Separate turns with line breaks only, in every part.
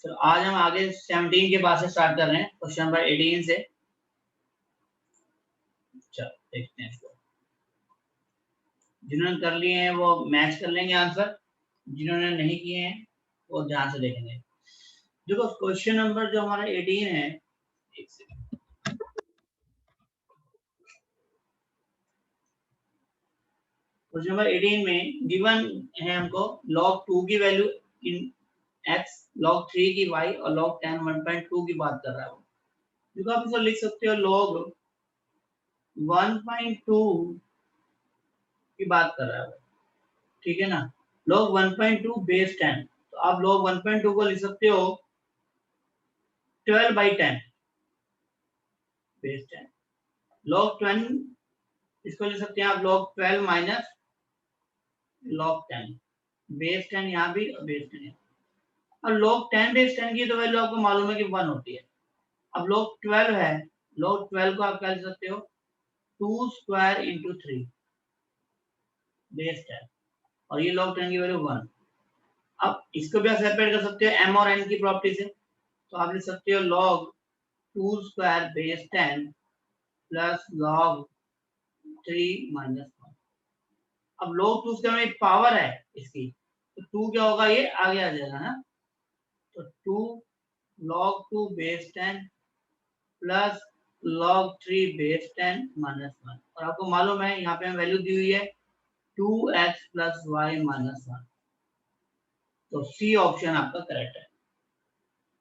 चलो आज हम आगे 17 के बाद से स्टार्ट कर रहे हैं, क्वेश्चन नंबर 18 से। चलो देखते हैं इसको। जिन्होंने कर लिए हैं वो मैच कर लेंगे आंसर, जिन्होंने नहीं किए हैं वो ध्यान से देखेंगे। देखो क्वेश्चन नंबर जो हमारा 18 है, एक सेकंड। क्वेश्चन नंबर 18 में गिवन है हमको log 2 की वैल्यू इन x, log 3 की y और log 10 1.2 की बात कर रहा है। देखो आप इसको लिख सकते हो log 1.2 की बात कर रहा है, ठीक है ना। log 1.2 बेस 10, तो आप log 1.2 को लिख सकते हो 12/10 बेस 10। log 10 इसको लिख सकते हैं आप log 12 माइनस log 10 बेस 10 यहाँ भी और बेस 10 यहाँ। और log 10 बेस 10 की तो वैल्यू आपको मालूम है कि 1 होती है। अब log 12 है, log 12 को आप क्या लिख सकते हो 2 स्क्वायर इंटू 3 बेस 10, और ये log 10 की वैल्यू 1। अब इसको भी आप सेपरेट कर सकते हो m और n की प्रॉपर्टी से, तो आप लिख सकते हो log 2 square base 10 plus log 3 minus 1। अब log 2 स्क्वायर में पावर है इसकी, तो 2 क्या होगा, ये आगे आ जाएगा ना। तो 2 log 2 base 10 plus log 3 base 10 minus 1। और आपको मालूम है यहाँ पे वैल्यू दी हुई है 2x प्लस वाई माइनस 1, तो सी ऑप्शन आपका करेक्ट है।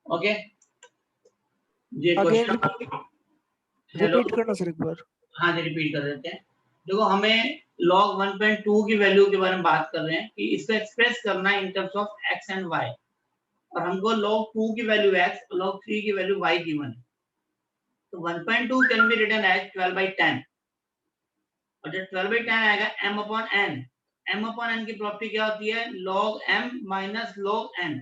ओके, ये क्वेश्चन हेलो,
रिपीट करना सर एक बार।
हाँ जी रिपीट कर देते हैं। देखो हमें log 1.2 की वैल्यू के बारे में बात कर रहे हैं कि इसको एक्सप्रेस करना है in terms of x and y, और हमको log 2 की वैल्यू x और log 3 की वैल्यू y गिवन है। तो 1.2 कैन बी रिटन एज 12/10, और जब 12/10 आएगा m upon n, m upon n की प्रॉपर्टी क्या होती है log m minus log n।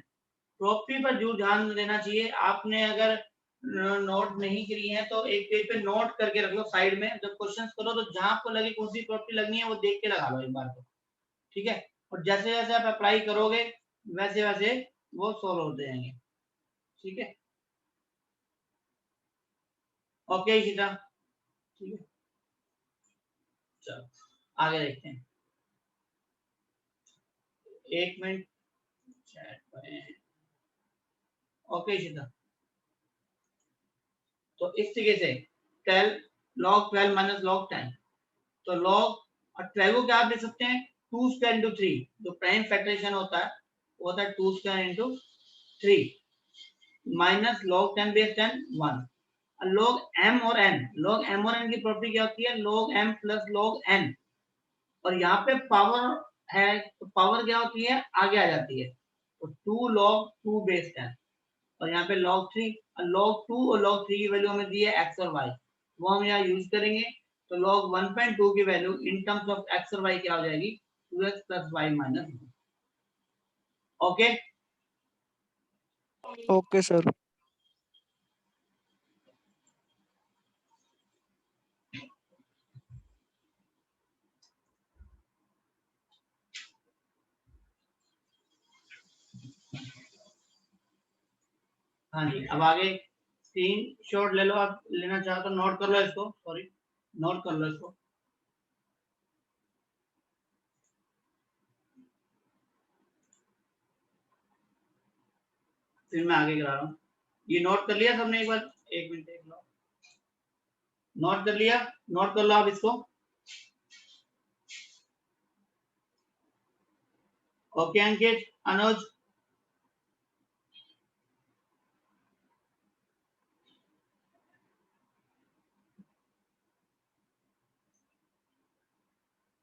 Property पर जो ध्यान देना चाहिए, आपने अगर नोट नहीं करी है तो एक पेज पे नोट करके रख लो साइड में, जब क्वेश्चंस करो तो जहां आपको लगे कौन सी प्रॉपर्टी लगनी है वो देख के लगा लो एक बार को, ठीक है। और जैसे जैसे आप अप्लाई करोगे वैसे वैसे वो सोल्व होते जाएंगे, ठीक है। ओके इशिता, ठीक है। चलो आगे देखते हैं, एक मिनट चैट पर। ओके इशिता, तो इस तरीके से 12 log 12 माइनस log 10, तो log और 12 को क्या आप लिख सकते हैं 2 स्क्वायर इंटू 3, जो प्राइम फैक्टराइजेशन होता है वो होता है 2 square into 3 minus log 10 base 10 1। log m और n, log m और n की प्रॉपर्टी क्या होती है log m plus log n, और यहाँ पे पावर है तो पावर क्या होती है आगे आ जाती है, तो 2 log 2 बेस 10, और यहाँ पे log 3, log 2 और log 3 की वैल्यू हमें दी है x और y, वो हम यहाँ यूज करेंगे। तो log 1.2 की value in terms of x और y क्या हो जाएगी 2x plus y minus 1। Okay
okay sir.
हाँ जी, अब आगे स्क्रीन शॉट ले लो, आप लेना चाहो तो नोट कर लो इसको, सॉरी नोट कर लो इसको। फिर मैं आगे करा रहा हूँ। ये नोट कर लिया सबने एक बार, एक मिनट देख लो, नोट कर लिया, नोट कर लो आप इसको। ओके अंकित, अनुज,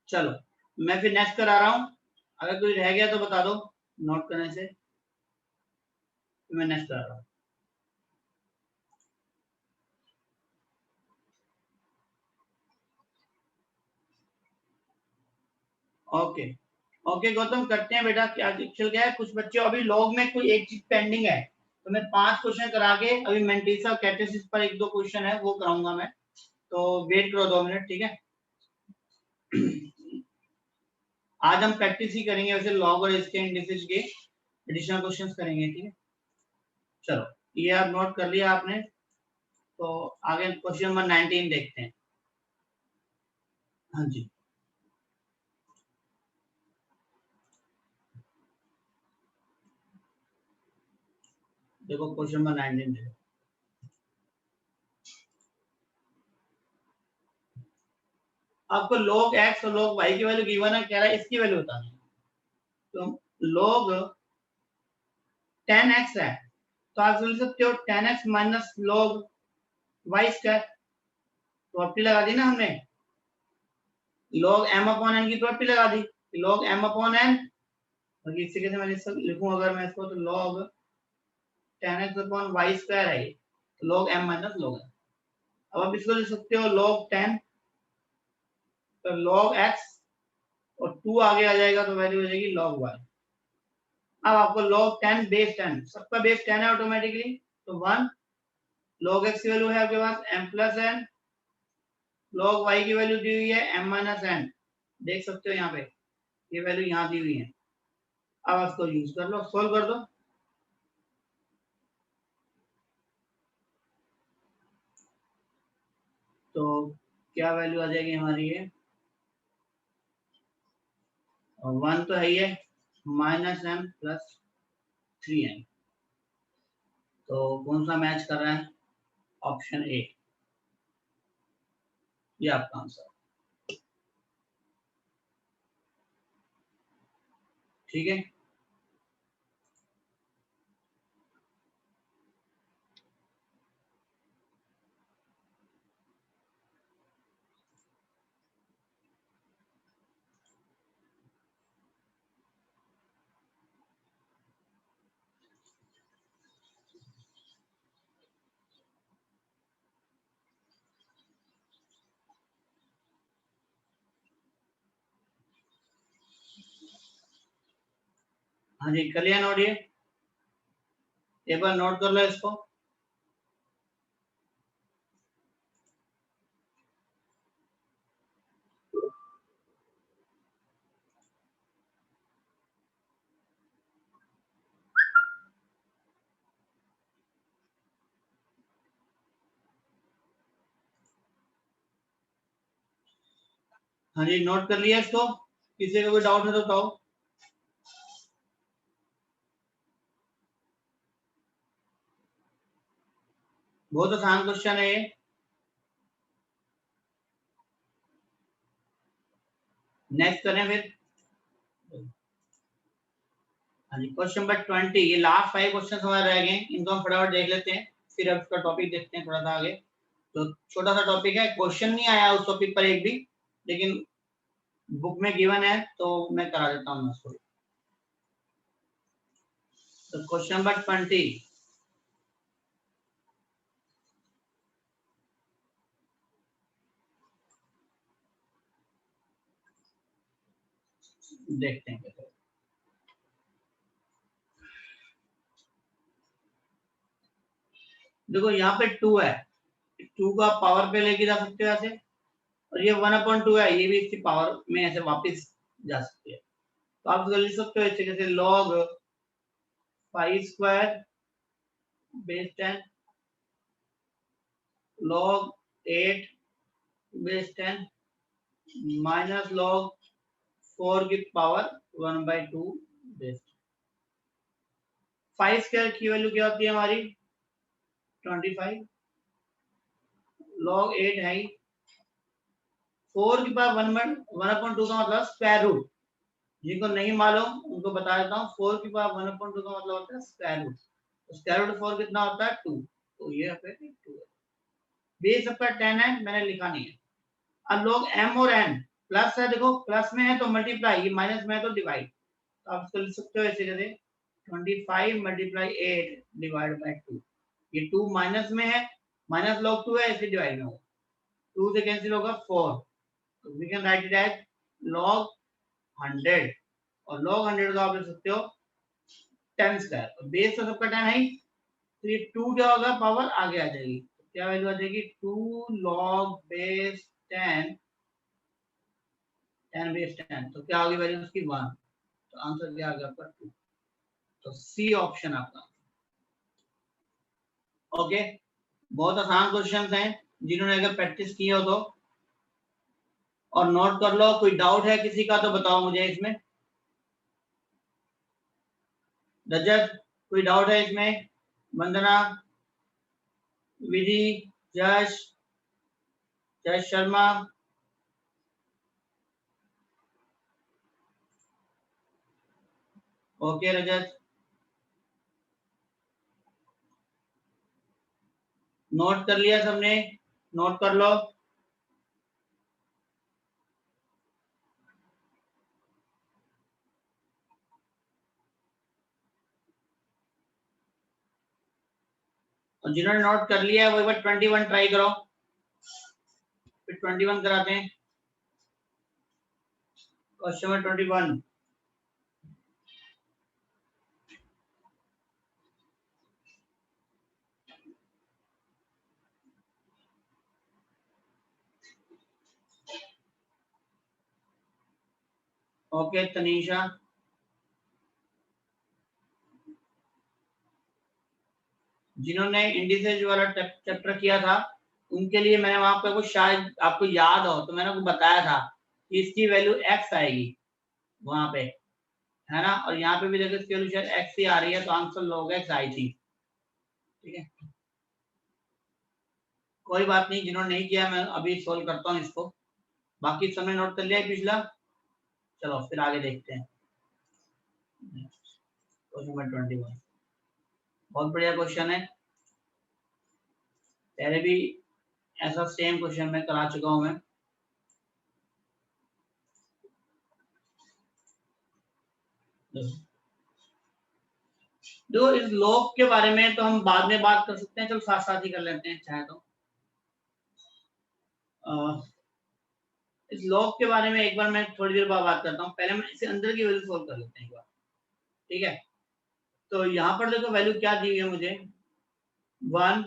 चलो मैं फिर नेक्स्ट करा रहा हूँ, अगर कोई रह गया तो बता दो नोट करने से, फिर मैं नेक्स्ट करा रहा हूँ। ओके ओके गौतम, करते हैं बेटा। क्या चल गया है, कुछ बच्चे अभी लॉग में कोई एक चीज पेंडिंग है, तो मैं 5 क्वेश्चन करा के अभी मेंटिसा और कैटेसिस पर 1-2 क्वेश्चन है वो कराऊंगा मैं, तो वेट करो 2 मिनट, ठीक है। आज हम प्रैक्टिस ही करेंगे वैसे लॉग और इसके इंडिसेस के एडिशनल क्वेश्चंस करेंगे, ठीक है। चलो ये आप नोट कर लिया आपने। तो आगे क्वेश्चन नंबर 19 देखते हैं। हाँ जी, देखो क्वेश्चन नंबर 19 देखो। आपको log x और log y की वैल्यू गिवन है, कह रहा है इसकी वैल्यू बतानी है। तो log 10x है, तो आप बोल सकते हो 10x minus log y square. Property लगा दी ना हमने, log m अपॉन n की प्रॉपर्टी लगा दी, log m अपॉन n। और इसी के से मैं लिखूं अगर मैं इसको, तो log 10x upon y square है ये, तो log m minus log n। अब आप इसको लिख सकते हो log 10, तो log x और 2 आगे आ जाएगा तो वैल्यू हो जाएगी log y। अब आपको log 10 बेस 10, सबका बेस 10 है ऑटोमेटिकली, तो 1 log x की वैल्यू है आपके पास m plus n, log y की वैल्यू दी हुई है m माइनस n, देख सकते हो यहाँ पे ये वैल्यू यहाँ दी हुई है। अब इसको यूज कर लो, सोल्व कर दो। तो क्या वैल्यू आ जाएगी हमारी ये, 1 तो है ही है, माइनस m प्लस 3n। तो कौन सा मैच कर रहा है, ऑप्शन ए, ये आपका आंसर। ठीक है, हाँ जी कर लिया नोट, ये एक बार नोट कर लो इसको। हाँ जी नोट कर लिया इसको, किसी को कोई डाउट है तो बताओ। बहुत आसान क्वेश्चन है ये। नेक्स्ट करें फिर। हाँ जी क्वेश्चन नंबर 20, ये लास्ट 5 क्वेश्चन हमारे रह गए, इनको हम फटाफट देख लेते हैं, फिर अब इसका टॉपिक देखते हैं थोड़ा सा आगे। तो छोटा सा टॉपिक है, क्वेश्चन नहीं आया उस टॉपिक पर एक भी, लेकिन बुक में गिवन है तो मैं करा देता हूँ उसको। तो क्वेश्चन नंबर 20, देखते हैं कैसे। देखो यहाँ पे 2 है, 2 का पावर पे लेके जा सकते हो ऐसे, और ये 1/2 है, ये भी इसकी पावर में ऐसे वापस जा सकती है। तो आप इसको लिख सकते हो इस तरीके से, log 5 square base 10 log 8 base 10 minus log 4 की पावर 1/2 बेस। 5 स्क्वायर की वैल्यू क्या होती है हमारी 25, log 8 है 4 की पावर 1/2 का मतलब स्क्वायर रूट। जिनको नहीं मालूम उनको बता देता हूँ, 4 की पावर 1/2 का मतलब होता है स्क्वायर रूट। तो स्क्वायर रूट 4 कितना होता है 2, तो ये 2 है। बेस सबका 10 है, मैंने लिखा नहीं है। अब लोग m और n प्लस है, देखो प्लस में है तो मल्टीप्लाई, ये माइनस में है तो डिवाइड। तो आप इसको लिख सकते हो ऐसे कैसे, 25 मल्टीप्लाई 8 डिवाइड बाय 2। ये 2 माइनस में है, माइनस log 2 है, इसे डिवाइड में होगा, 2 से कैंसिल होगा 4, तो we can write it as log 100, और log 100 का आप लिख सकते हो 10 स्क्वायर। तो बेस तो सबका 10 है ही, तो ये 2 क्या होगा, पावर आगे आ जाएगी, तो क्या वैल्यू आ जाएगी 2 log बेस 10, 10 बेस 10, तो क्या होगी वैल्यू उसकी 1। तो आंसर क्या आ गया आपका 2। तो सी ऑप्शन आपका। ओके, बहुत आसान क्वेश्चन हैं, जिन्होंने अगर प्रैक्टिस की हो तो, और नोट कर लो। कोई डाउट है किसी का तो बताओ मुझे इसमें। रजत, कोई डाउट है इसमें? वंदना, विधि, जश, जश शर्मा, ओके रजत, नोट कर लिया सबने? नोट कर लो। और जिन्होंने नोट कर लिया है वो एक बार 21 ट्राई करो, फिर 21 कराते हैं। Question number 21। ओके तनीषा, जिन्होंने इंडिसेज वाला चैप्टर किया था उनके लिए मैंने वहां पे, कुछ शायद आपको याद हो तो मैंने आपको बताया था कि इसकी वैल्यू x आएगी वहां पे, है ना। और यहाँ पे भी देखो इसकी वैल्यू शायद x ही आ रही है, तो आंसर log x आई थी। ठीक है, कोई बात नहीं, जिन्होंने नहीं किया मैं अभी सोल्व करता हूँ इसको। बाकी सबने नोट कर लिया है पिछला? चलो फिर आगे देखते हैं। क्वेश्चन नंबर 21 बहुत बढ़िया क्वेश्चन है, पहले भी ऐसा सेम क्वेश्चन मैं करा चुका हूं मैं। देखो इस लॉग के बारे में तो हम बाद में बात कर सकते हैं, चलो साथ साथ ही कर लेते हैं चाहे तो। इस लॉग के बारे में एक बार मैं थोड़ी देर बाद बात करता हूँ, पहले मैं इसे अंदर की वैल्यू सोल्व कर लेते हैं एक बार। ठीक है, तो यहाँ पर देखो वैल्यू क्या दी हुई है मुझे, 1।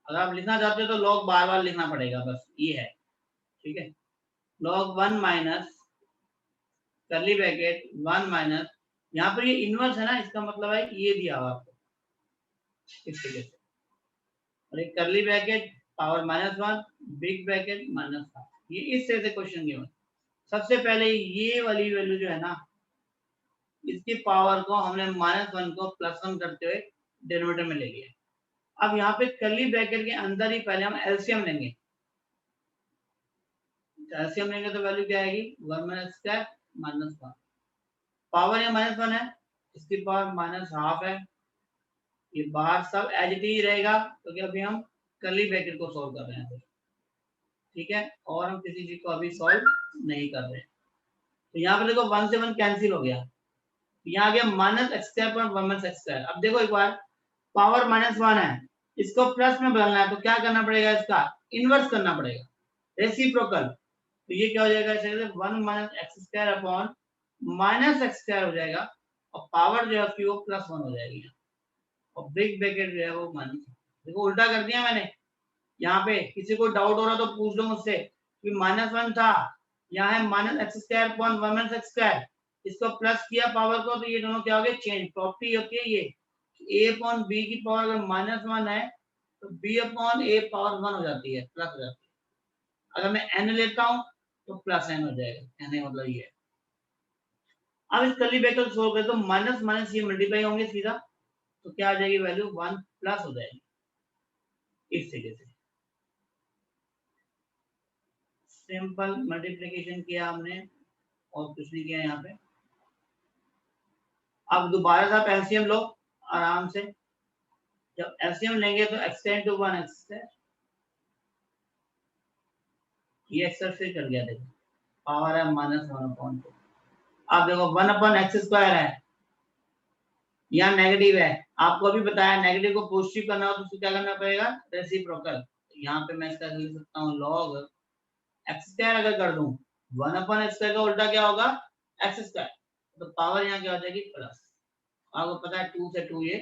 अगर आप लिखना चाहते हो तो लॉग बार बार लिखना पड़ेगा, बस ये है। ठीक है, log 1 माइनस करली ब्रैकेट 1 माइनस, यहाँ पर ये इनवर्स है ना, इसका मतलब है ये दिया हुआ आपको इस तरीके से, और एक करली ब्रैकेट पावर -1 बिग ब्रैकेट -1, ये इस तरह से क्वेश्चन गिवन। सबसे पहले ये वाली वैल्यू जो है ना, इसकी पावर को हमने -1 को +1 करते हुए डिनोमिनेटर में ले लिया। अब यहाँ पे करली ब्रैकेट के अंदर ही पहले हम एलसीएम लेंगे। एलसीएम लेंगे तो वैल्यू क्या आएगी, 1 - -1। पावर या -1 है, इसकी पावर -12 है, ये बाहर सब एज इट इज रहेगा, क्योंकि अभी हम करली ब्रैकेट को सॉल्व कर रहे हैं। ठीक है, और हम किसी चीज को अभी सॉल्व नहीं कर रहे। तो यहाँ पे देखो 1 से 1 कैंसिल हो गया, यहाँ आ गया -x²1 अब देखो एक बार, पावर -1 है, इसको प्लस में बदलना है तो क्या करना पड़ेगा, इसका इनवर्स करना पड़ेगा, रेसिप्रोकल। तो ये क्या हो जाएगा, 1 - x² हो जाएगा, और पावर जो है उसकी वो +1 हो जाएगी, और बिग ब्रैकेट जो है वो माइनस। देखो उल्टा कर दिया मैंने। यहाँ पे किसी को डाउट हो रहा तो पूछ लो मुझसे कि -1 था, यहाँ है -x²1 इसको प्लस किया पावर को, तो ये दोनों क्या हो गए, चेंज। प्रॉपर्टी होती है ये, a/b की पावर अगर -1 है तो b/a पावर 1 हो जाती है, प्लस हो जाती है। अगर मैं n लेता हूँ तो +n हो जाएगा, n मतलब ये है। अब इस कर्ली ब्रैकेट को सोल्व करें तो माइनस माइनस ये मल्टीप्लाई होंगे सीधा, तो क्या आ जाएगी वैल्यू, 1 प्लस हो जाएगी इस तरीके से। सिंपल मल्टीप्लिकेशन किया हमने और कुछ नहीं किया यहाँ पे। अब दोबारा से आप एलसीएम लो आराम से, जब एलसीएम लेंगे तो x * 1 x², ये x फिर कर गया, देखो पावर है -1/2। अब देखो 1/x² है, यहाँ नेगेटिव है, आपको अभी बताया नेगेटिव को पॉजिटिव करना हो तो उसको क्या करना पड़ेगा, रेसिप्रोकल। यहाँ पे मैं इसका लिख सकता हूँ log x² अगर कर दूं 1/x² का उल्टा क्या होगा, x², तो पावर यहाँ क्या हो जाएगी प्लस। आपको पता है 2 से 2 ये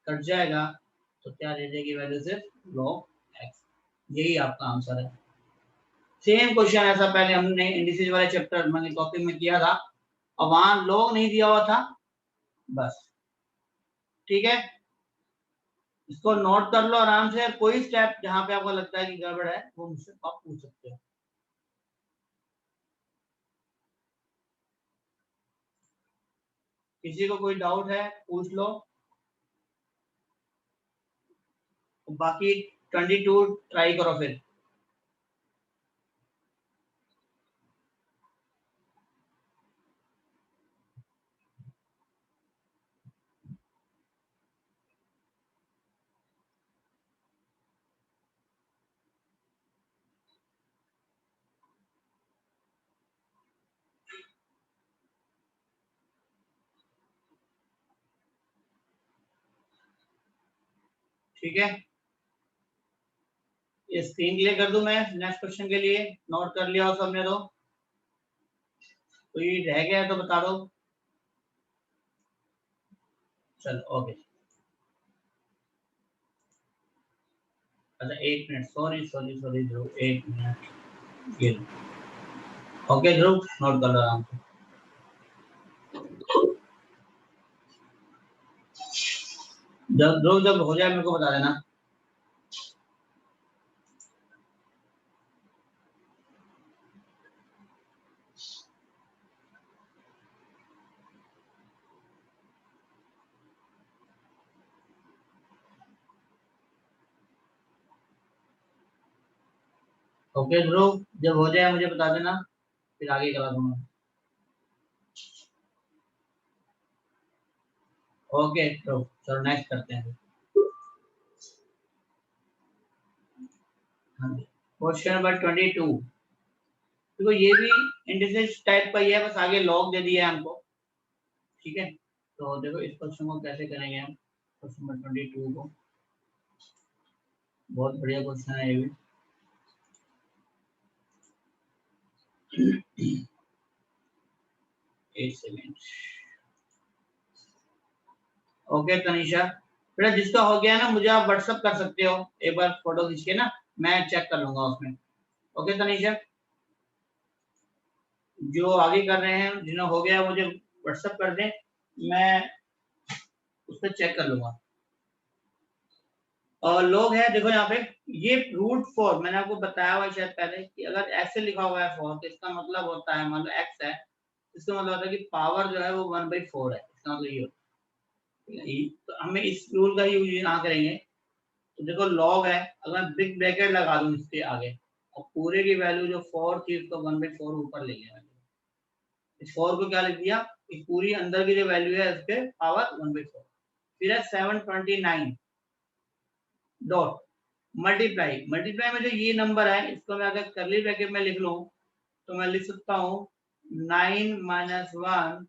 कट जाएगा, तो क्या दे देगी वैल्यू, सिर्फ log x। यही आपका आंसर है। सेम क्वेश्चन ऐसा पहले हमने इंडिसेज वाले चैप्टर में टॉपिक में किया था, और वहां log नहीं दिया हुआ था बस। ठीक है, इसको नोट कर लो आराम से, कोई स्टेप जहां पे आपको लगता है कि गड़बड़ है वो मुझसे आप पूछ सकते हो। किसी को कोई डाउट है पूछ लो, बाकी 22 ट्राई करो फिर। ठीक है, ये स्क्रीन क्लियर कर दूं मैं नेक्स्ट क्वेश्चन के लिए? नोट कर लिया हो सबने? तो कोई रह गया है तो बता दो। चलो ओके। अच्छा 1 मिनट, सॉरी सॉरी सॉरी ध्रुव, 1 मिनट ये। ओके ध्रुव, नोट कर लो आराम से। जब ध्रुव जब हो जाए मेरे को बता देना। ओके ध्रुव, जब हो जाए मुझे बता देना, फिर आगे करा दूंगा। ओके ध्रुव, चलो नेक्स्ट करते हैं। हाँ जी, क्वेश्चन नंबर 22। देखो ये भी इंडिसेस टाइप का ही है, बस आगे लॉग दे दिया है हमको। ठीक है, तो देखो इस क्वेश्चन को कैसे करेंगे हम, क्वेश्चन नंबर 22 को। बहुत बढ़िया क्वेश्चन है ये भी। एक सेकेंड। ओके तनीषा, बेटा जिसका हो गया ना मुझे आप व्हाट्सअप कर सकते हो, एक बार फोटो खींच के ना, मैं चेक कर लूंगा उसमें। ओके तनीषा, जो आगे कर रहे हैं जिन्हें हो गया मुझे व्हाट्सअप कर दें, मैं उस पर चेक कर लूंगा। और लोग हैं देखो यहाँ पे, ये √4 मैंने आपको बताया हुआ शायद पहले कि अगर ऐसे लिखा हुआ है 4 तो इसका मतलब होता है, मान लो x है, इसका मतलब होता है कि पावर जो है वो 1/4 है, इसका मतलब ये होता है। तो हमें इस रूल का यूज यहाँ करेंगे। तो देखो लॉग है, अगर मैं बिग ब्रैकेट लगा दूं इसके आगे और पूरे की वैल्यू जो 4 थी उसको 1/4 ऊपर ले लिया, इस 4 को क्या लिख दिया, इस पूरी अंदर की जो वैल्यू है उसके पावर 1/4। फिर है 729 डॉट मल्टीप्लाई, मल्टीप्लाई में जो ये नंबर है इसको मैं अगर करली ब्रैकेट में लिख लूं तो मैं लिख सकता हूँ 9 - 1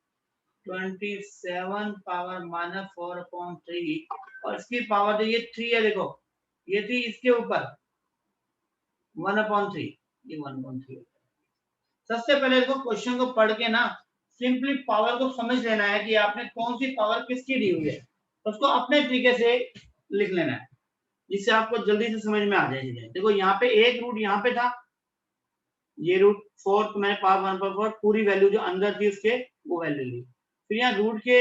27 पावर -4/3, और इसकी पावर जो ये 3 है देखो, ये थी इसके ऊपर 1/3, ये 1/3। सबसे पहले देखो क्वेश्चन को पढ़ के ना सिंपली पावर को समझ लेना है कि आपने कौन सी पावर किसकी दी हुई है, तो उसको अपने तरीके से लिख लेना है जिससे आपको जल्दी से समझ में आ जाए चीजें। देखो यहाँ पे एक रूट यहाँ पे था, ये √4 तो मैंने पावर 1/4 पूरी वैल्यू जो अंदर थी उसके वो वैल्यू ली। फिर यहाँ रूट के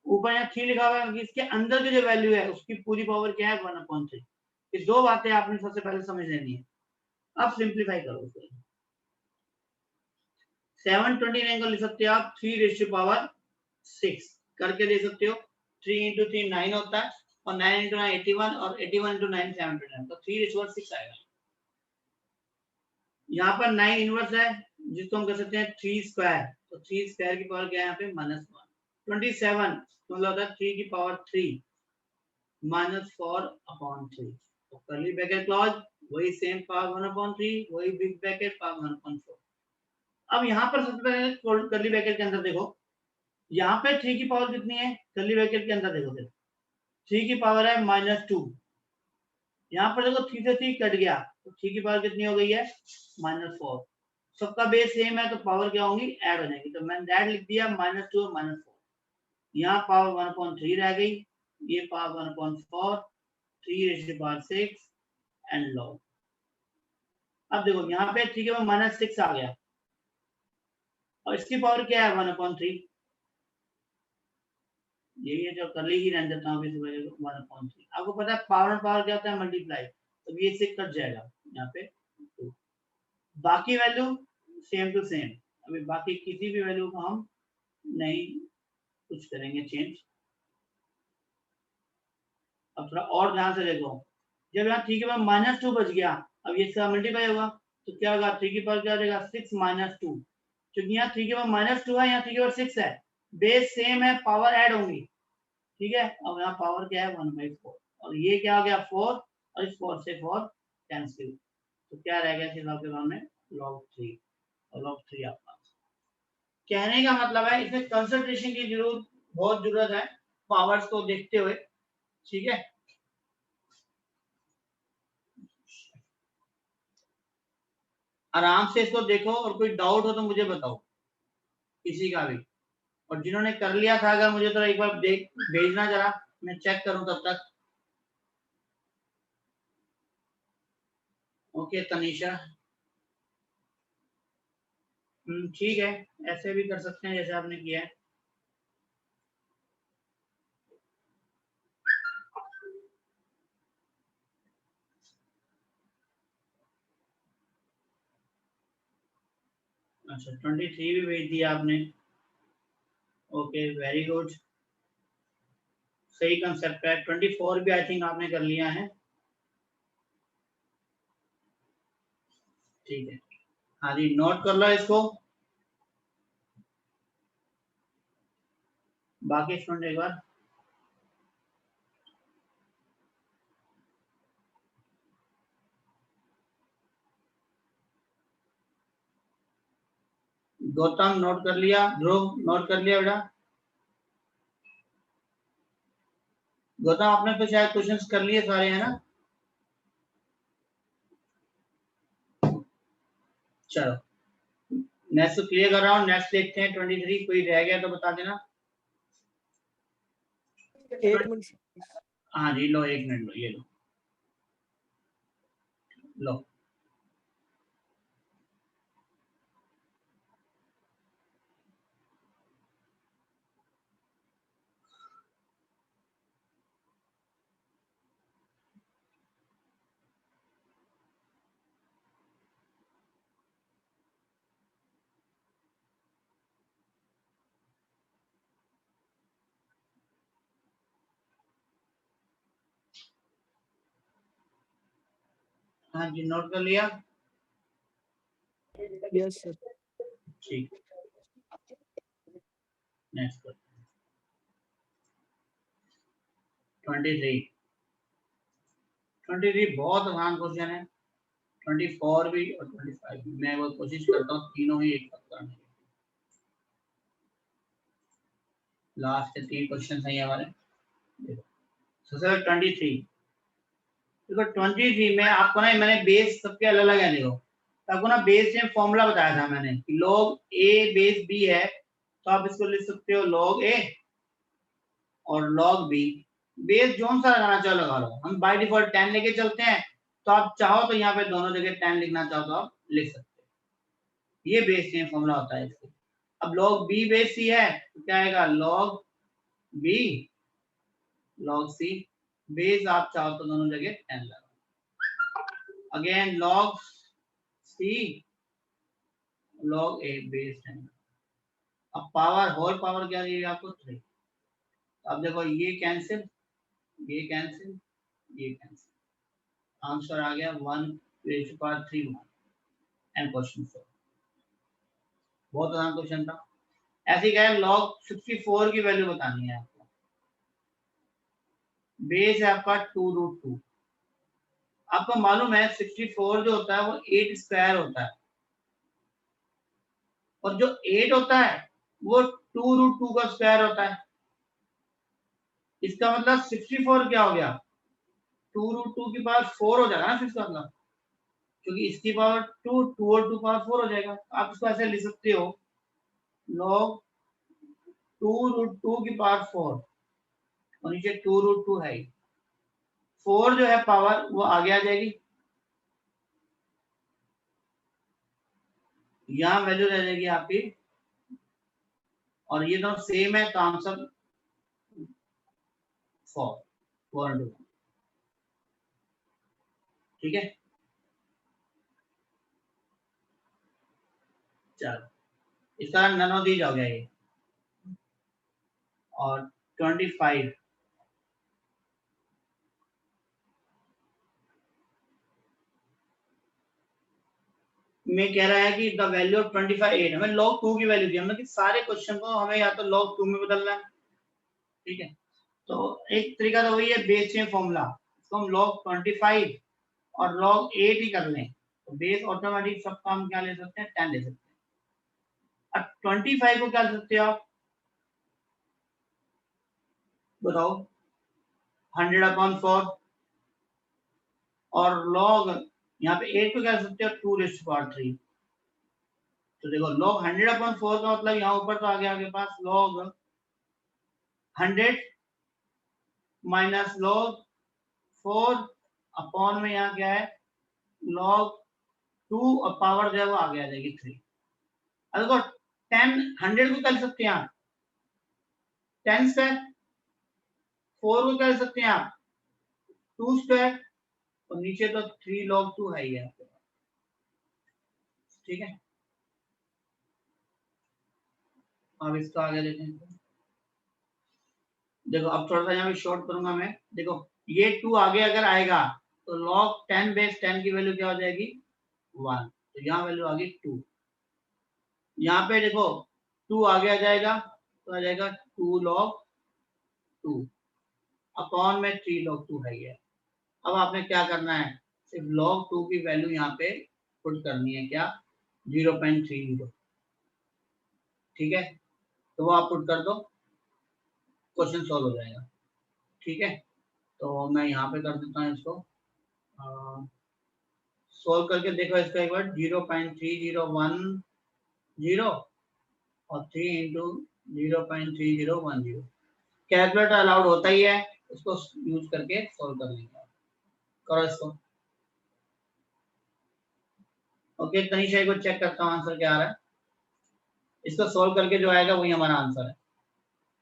ऊपर यहाँ 3 लिखा हुआ है कि इसके अंदर की जो वैल्यू है उसकी पूरी पावर क्या है 1/3। ये दो बातें आपने सबसे पहले समझ लेनी है। अब सिंप्लीफाई करो उसे। 729 को लिख सकते हो आप 3⁻6 करके दे सकते हो। 3 × 3 9 होता है, और 9 × 9 81, और 81 × 9 729, तो 3:6 आएगा। यहाँ पर 9 इनवर्स है जिसको हम कह सकते हैं 3 स्क्वायर, तो 3 स्क्वायर की पावर क्या है यहाँ पे -1। 27 मतलब होता है 3 की पावर 3 -4/3, तो कर्ली ब्रैकेट क्लॉज वही सेम पावर 1/3, वही बिग ब्रैकेट पावर 1/4। अब यहाँ पर सबसे पहले कर्ली ब्रैकेट के अंदर देखो, यहाँ पे 3 की पावर कितनी है, कर्ली ब्रैकेट के अंदर देखो, 3 की पावर है -2। यहाँ पर देखो 3 से 3 कट गया, तो 3 की पावर कितनी हो गई है -4। सबका बेस सेम है तो पावर क्या होंगी, ऐड हो जाएगी, तो मैंने दैट लिख दिया -2 और -4। यहाँ पावर 1/3 रह गई, ये पावर 1/4, 3⁻6 एंड लॉग। अब देखो यहाँ पे 3 के बाद -6 आ गया, और इसकी पावर क्या है 1/3, ये जो कर ली ही रहने देता हूँ, इस वजह से 1/3। आपको पता है पावर एंड पावर क्या होता है, मल्टीप्लाई, तो ये से कट जाएगा यहाँ पे 2। बाकी वैल्यू सेम टू सेम, अभी बाकी किसी भी वैल्यू को हम नहीं कुछ करेंगे चेंज। अब थोड़ा और ध्यान से देखो, जब यहाँ 3 के पावर -2 बच गया, अब ये इसका मल्टीप्लाई होगा तो क्या होगा, 3 की पावर क्या हो जाएगा 6 - 2, क्योंकि यहाँ 3 के पावर -2 है, यहाँ 3 के पावर 6 है, बेस सेम है, पावर ऐड होंगी, ठीक है। अब यहाँ पावर क्या है 1/4, और ये क्या हो गया 4, और इस 4 से 4 कैंसिल, तो क्या रह गया फिर आपके सामने log 3, और log 3 आपका कहने का मतलब है इसमें कंसंट्रेशन की जरूरत, बहुत जरूरत है पावर्स को देखते हुए, ठीक है। आराम से इसको देखो, और कोई डाउट हो तो मुझे बताओ, किसी का भी, और जिन्होंने कर लिया था अगर मुझे तो एक बार देख भेजना जरा, मैं चेक करूं तब तक। ओके तनीषा, ठीक है, ऐसे भी कर सकते हैं जैसे आपने किया है। अच्छा 23 भी भेज दिया आपने, ओके वेरी गुड, सही कंसेप्ट है। 24 भी आई थिंक आपने कर लिया है, ठीक है। हाँ जी नोट कर लो इसको, बाकी स्टूडेंट एक बार गौतम नोट कर लिया, ध्रुव नोट कर लिया बेटा, गौतम आपने तो शायद क्वेश्चंस कर लिए सारे, है ना। चलो नेक्स्ट क्लियर कर रहा हूँ, नेक्स्ट देखते हैं 23, कोई रह गया तो बता देना।
एक मिनट,
हाँ जी लो, एक मिनट लो, ये लो लो। हाँ जी नोट कर लिया,
यस सर।
ठीक, नेक्स्ट 23 बहुत आसान क्वेश्चन है, 24 भी और 25 भी, मैं वो कोशिश करता हूँ तीनों ही एक साथ करने की। लास्ट के 3 क्वेश्चन है हमारे, सबसे 23 देखो, 23 में आपको ना, मैंने बेस सबके अलग अलग है, देखो तो आपको ना बेस में फॉर्मूला बताया था मैंने कि log a बेस b है, तो आप इसको लिख सकते हो log a और log b, बेस जोन सा लगाना चाहो लगा लो, हम बाय डिफॉल्ट 10 लेके चलते हैं, तो आप चाहो तो यहाँ पे दोनों जगह 10 लिखना चाहो तो आप लिख सकते हो, ये बेस में फॉर्मूला होता है इसको। अब log b बेस c है तो क्या आएगा log b log c, base आप चाहो तो दोनों जगह 10 लगाओ, again log c log a base 10। अब पावर, होल पावर क्या दी आपको 3, अब देखो ये कैंसिल, ये कैंसिल, ये कैंसिल, आंसर आ गया 1/3 एंड क्वेश्चन 4, बहुत आसान क्वेश्चन था। ऐसे क्या है, log 64 की वैल्यू बतानी है आपको, बेस है आपका 2√2, आपको मालूम है 64 जो होता है वो 8 स्क्वायर होता है, और जो 8 होता है वो 2√2 का स्क्वायर होता है, इसका मतलब 64 क्या हो गया 2√2 की पावर 4 हो जाएगा ना, फिर इसका मतलब, क्योंकि इसकी पावर 2, 2 और 2 पावर 4 हो जाएगा, आप इसको ऐसे लिख सकते हो log 2√2 की पावर 4, और नीचे 2√2 है, 4 जो है पावर वो आगे आ जाएगी, यहाँ वैल्यू रह जाएगी आपकी, और ये दोनों सेम है तो आंसर 4 into 1, ठीक है। चलो इसका नन ऑफ दीज हो गया ये, और 25 में कह रहा है कि द वैल्यू ऑफ 25 8, हमें log 2 की वैल्यू दी, हमने कि सारे क्वेश्चन को हमें या तो log 2 में बदलना है, ठीक है। तो एक तरीका तो वही है बेस चेन फॉर्मूला, इसको हम log 25 और log 8 ही कर लें, तो बेस ऑटोमेटिक सब काम क्या ले सकते हैं, 10 ले सकते हैं। अब 25 को क्या ले सकते हो आप, बताओ, 100/4, और log यहाँ पे 8 को क्या ले सकते हो, 2⁻3। तो देखो log 100/4 का मतलब यहाँ ऊपर तो आ गया आपके पास log 100 माइनस log 4 अपॉन में यहाँ क्या है log 2, और पावर जो है वो आ गया जाएगी 3। अब देखो 10 100 को कर सकते हैं आप 10 स्क्वायर, 4 को कर सकते हैं आप 2 स्क्वायर, और नीचे तो 3 log 2 है ही है, ठीक है। अब इसका आगे देखें, देखो अब थोड़ा सा यहाँ पे शॉर्ट करूंगा मैं, देखो ये 2 आगे अगर आएगा तो log 10 बेस 10 की वैल्यू क्या हो जाएगी 1, तो यहाँ वैल्यू आ गई 2। यहाँ पे देखो 2 आगे आ जाएगा तो आ जाएगा 2 log 2 अपॉन में 3 log 2 है ये। अब आपने क्या करना है, सिर्फ log 2 की वैल्यू यहाँ पे पुट करनी है, क्या 0.30, ठीक है। तो वो आप पुट कर दो, क्वेश्चन सॉल्व हो जाएगा, ठीक है। तो मैं यहाँ पे कर देता हूँ इसको, सोल्व करके देखो इसका एक बार, 0.3010 और 3 इंटू 0.3010। कैलकुलेटर अलाउड होता ही है, उसको यूज करके सोल्व कर लेंगे, करो इसको। ओके तनीषा को चेक करता हूँ आंसर क्या आ रहा है, इसको सोल्व करके जो आएगा वही हमारा आंसर है,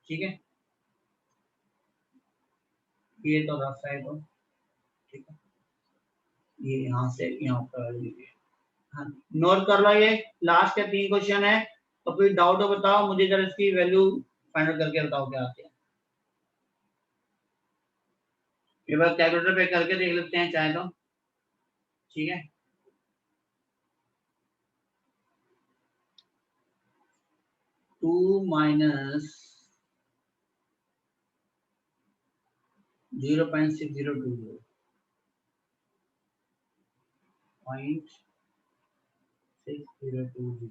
ठीक है। ये तो रफ है तो, ठीक है, ये यहाँ से यहाँ पर, हाँ नोट कर लो, ये लास्ट के 3 क्वेश्चन है, तो कोई डाउट हो बताओ मुझे, जरा इसकी वैल्यू फाइंड आउट करके बताओ क्या आती है। एक बार कैलकुलेटर पे करके देख लेते हैं चाहे तो, ठीक है। 2 माइनस 0.6020 0.6020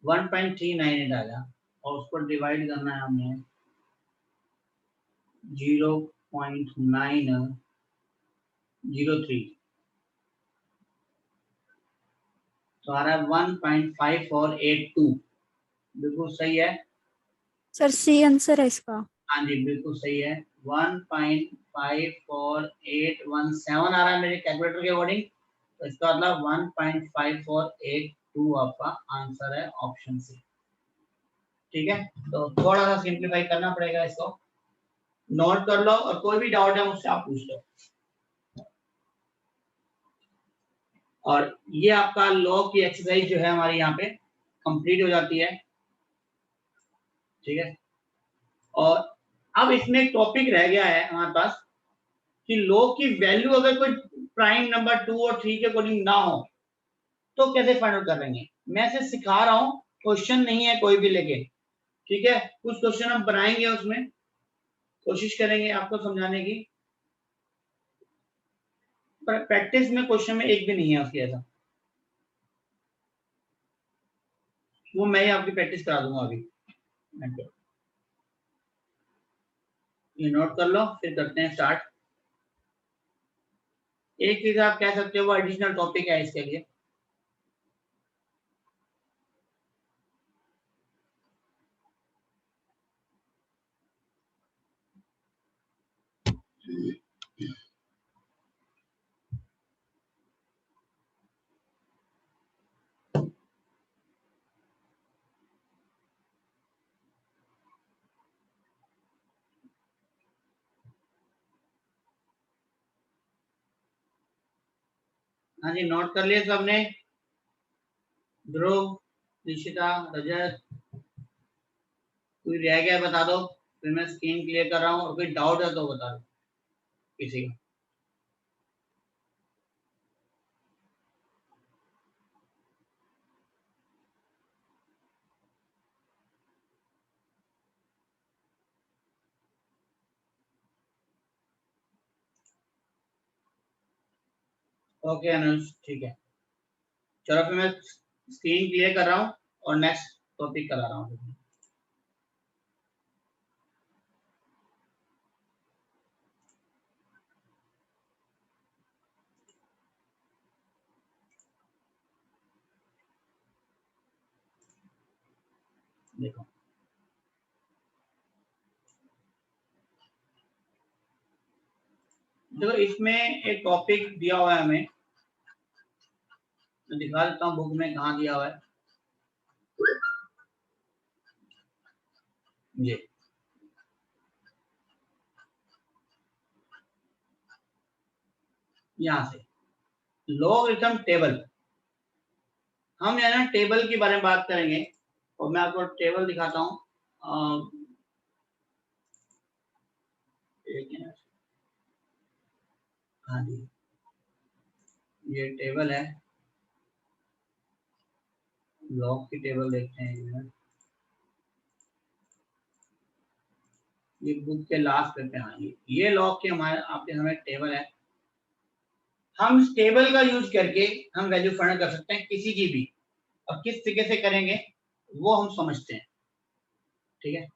1.398 आया, और उसको डिवाइड करना है हमने 0.903, तो आ रहा है 1.5482, बिल्कुल सही है
सर सी आंसर है इसका।
हाँ जी बिल्कुल सही है, 1.54817 आ रहा है मेरे कैलकुलेटर के अकॉर्डिंग, तो इसका मतलब 1.5482 आपका आंसर है, ऑप्शन सी, ठीक है। तो थोड़ा सा सिंप्लीफाई करना पड़ेगा इसको, नोट कर लो, और कोई भी डाउट है मुझसे आप पूछ लो। और ये आपका लॉ की एक्सरसाइज जो है हमारी यहाँ पे कंप्लीट हो जाती है, ठीक है। और अब इसमें एक टॉपिक रह गया है हमारे पास कि लॉ की वैल्यू अगर कोई प्राइम नंबर 2 और 3 के अकॉर्डिंग ना हो तो कैसे फाइंड आउट करेंगे। मैं इसे सिखा रहा हूँ, क्वेश्चन नहीं है कोई भी लेके, ठीक है। कुछ क्वेश्चन हम बनाएंगे, उसमें कोशिश करेंगे आपको समझाने की, पर प्रैक्टिस में क्वेश्चन में एक भी नहीं है उसकी ऐसा, वो मैं ही आपकी प्रैक्टिस करा दूंगा अभी। ये नोट कर लो, फिर करते हैं स्टार्ट। एक चीज आप कह सकते हो वो एडिशनल टॉपिक है इसके लिए, हाँ जी, नोट कर लिए सबने? ध्रुव, निशिता, रजत, कोई रह गया बता दो, फिर मैं स्क्रीन क्लियर कर रहा हूँ, और कोई डाउट है तो बता दो किसी का। ओके अनुज, ठीक है, चलो फिर मैं स्क्रीन क्लियर कर रहा हूँ और नेक्स्ट टॉपिक करा रहा हूँ। देखो देखो इसमें एक टॉपिक दिया हुआ है हमें, मैं दिखा देता हूँ बुक में कहाँ दिया हुआ है। ये यहाँ से लॉगरिथम टेबल, हम है ना टेबल के बारे में बात करेंगे, और मैं आपको टेबल दिखाता हूँ। एक मिनट, हाँ जी, ये टेबल है, लॉग की टेबल देखते हैं। ये बुक के लास्ट पे आएंगे, ये लॉग के हमारे आपके हमें टेबल है। हम इस टेबल का यूज करके हम वैल्यू फाइंड कर सकते हैं किसी की भी, और किस तरीके से करेंगे वो हम समझते हैं, ठीक है।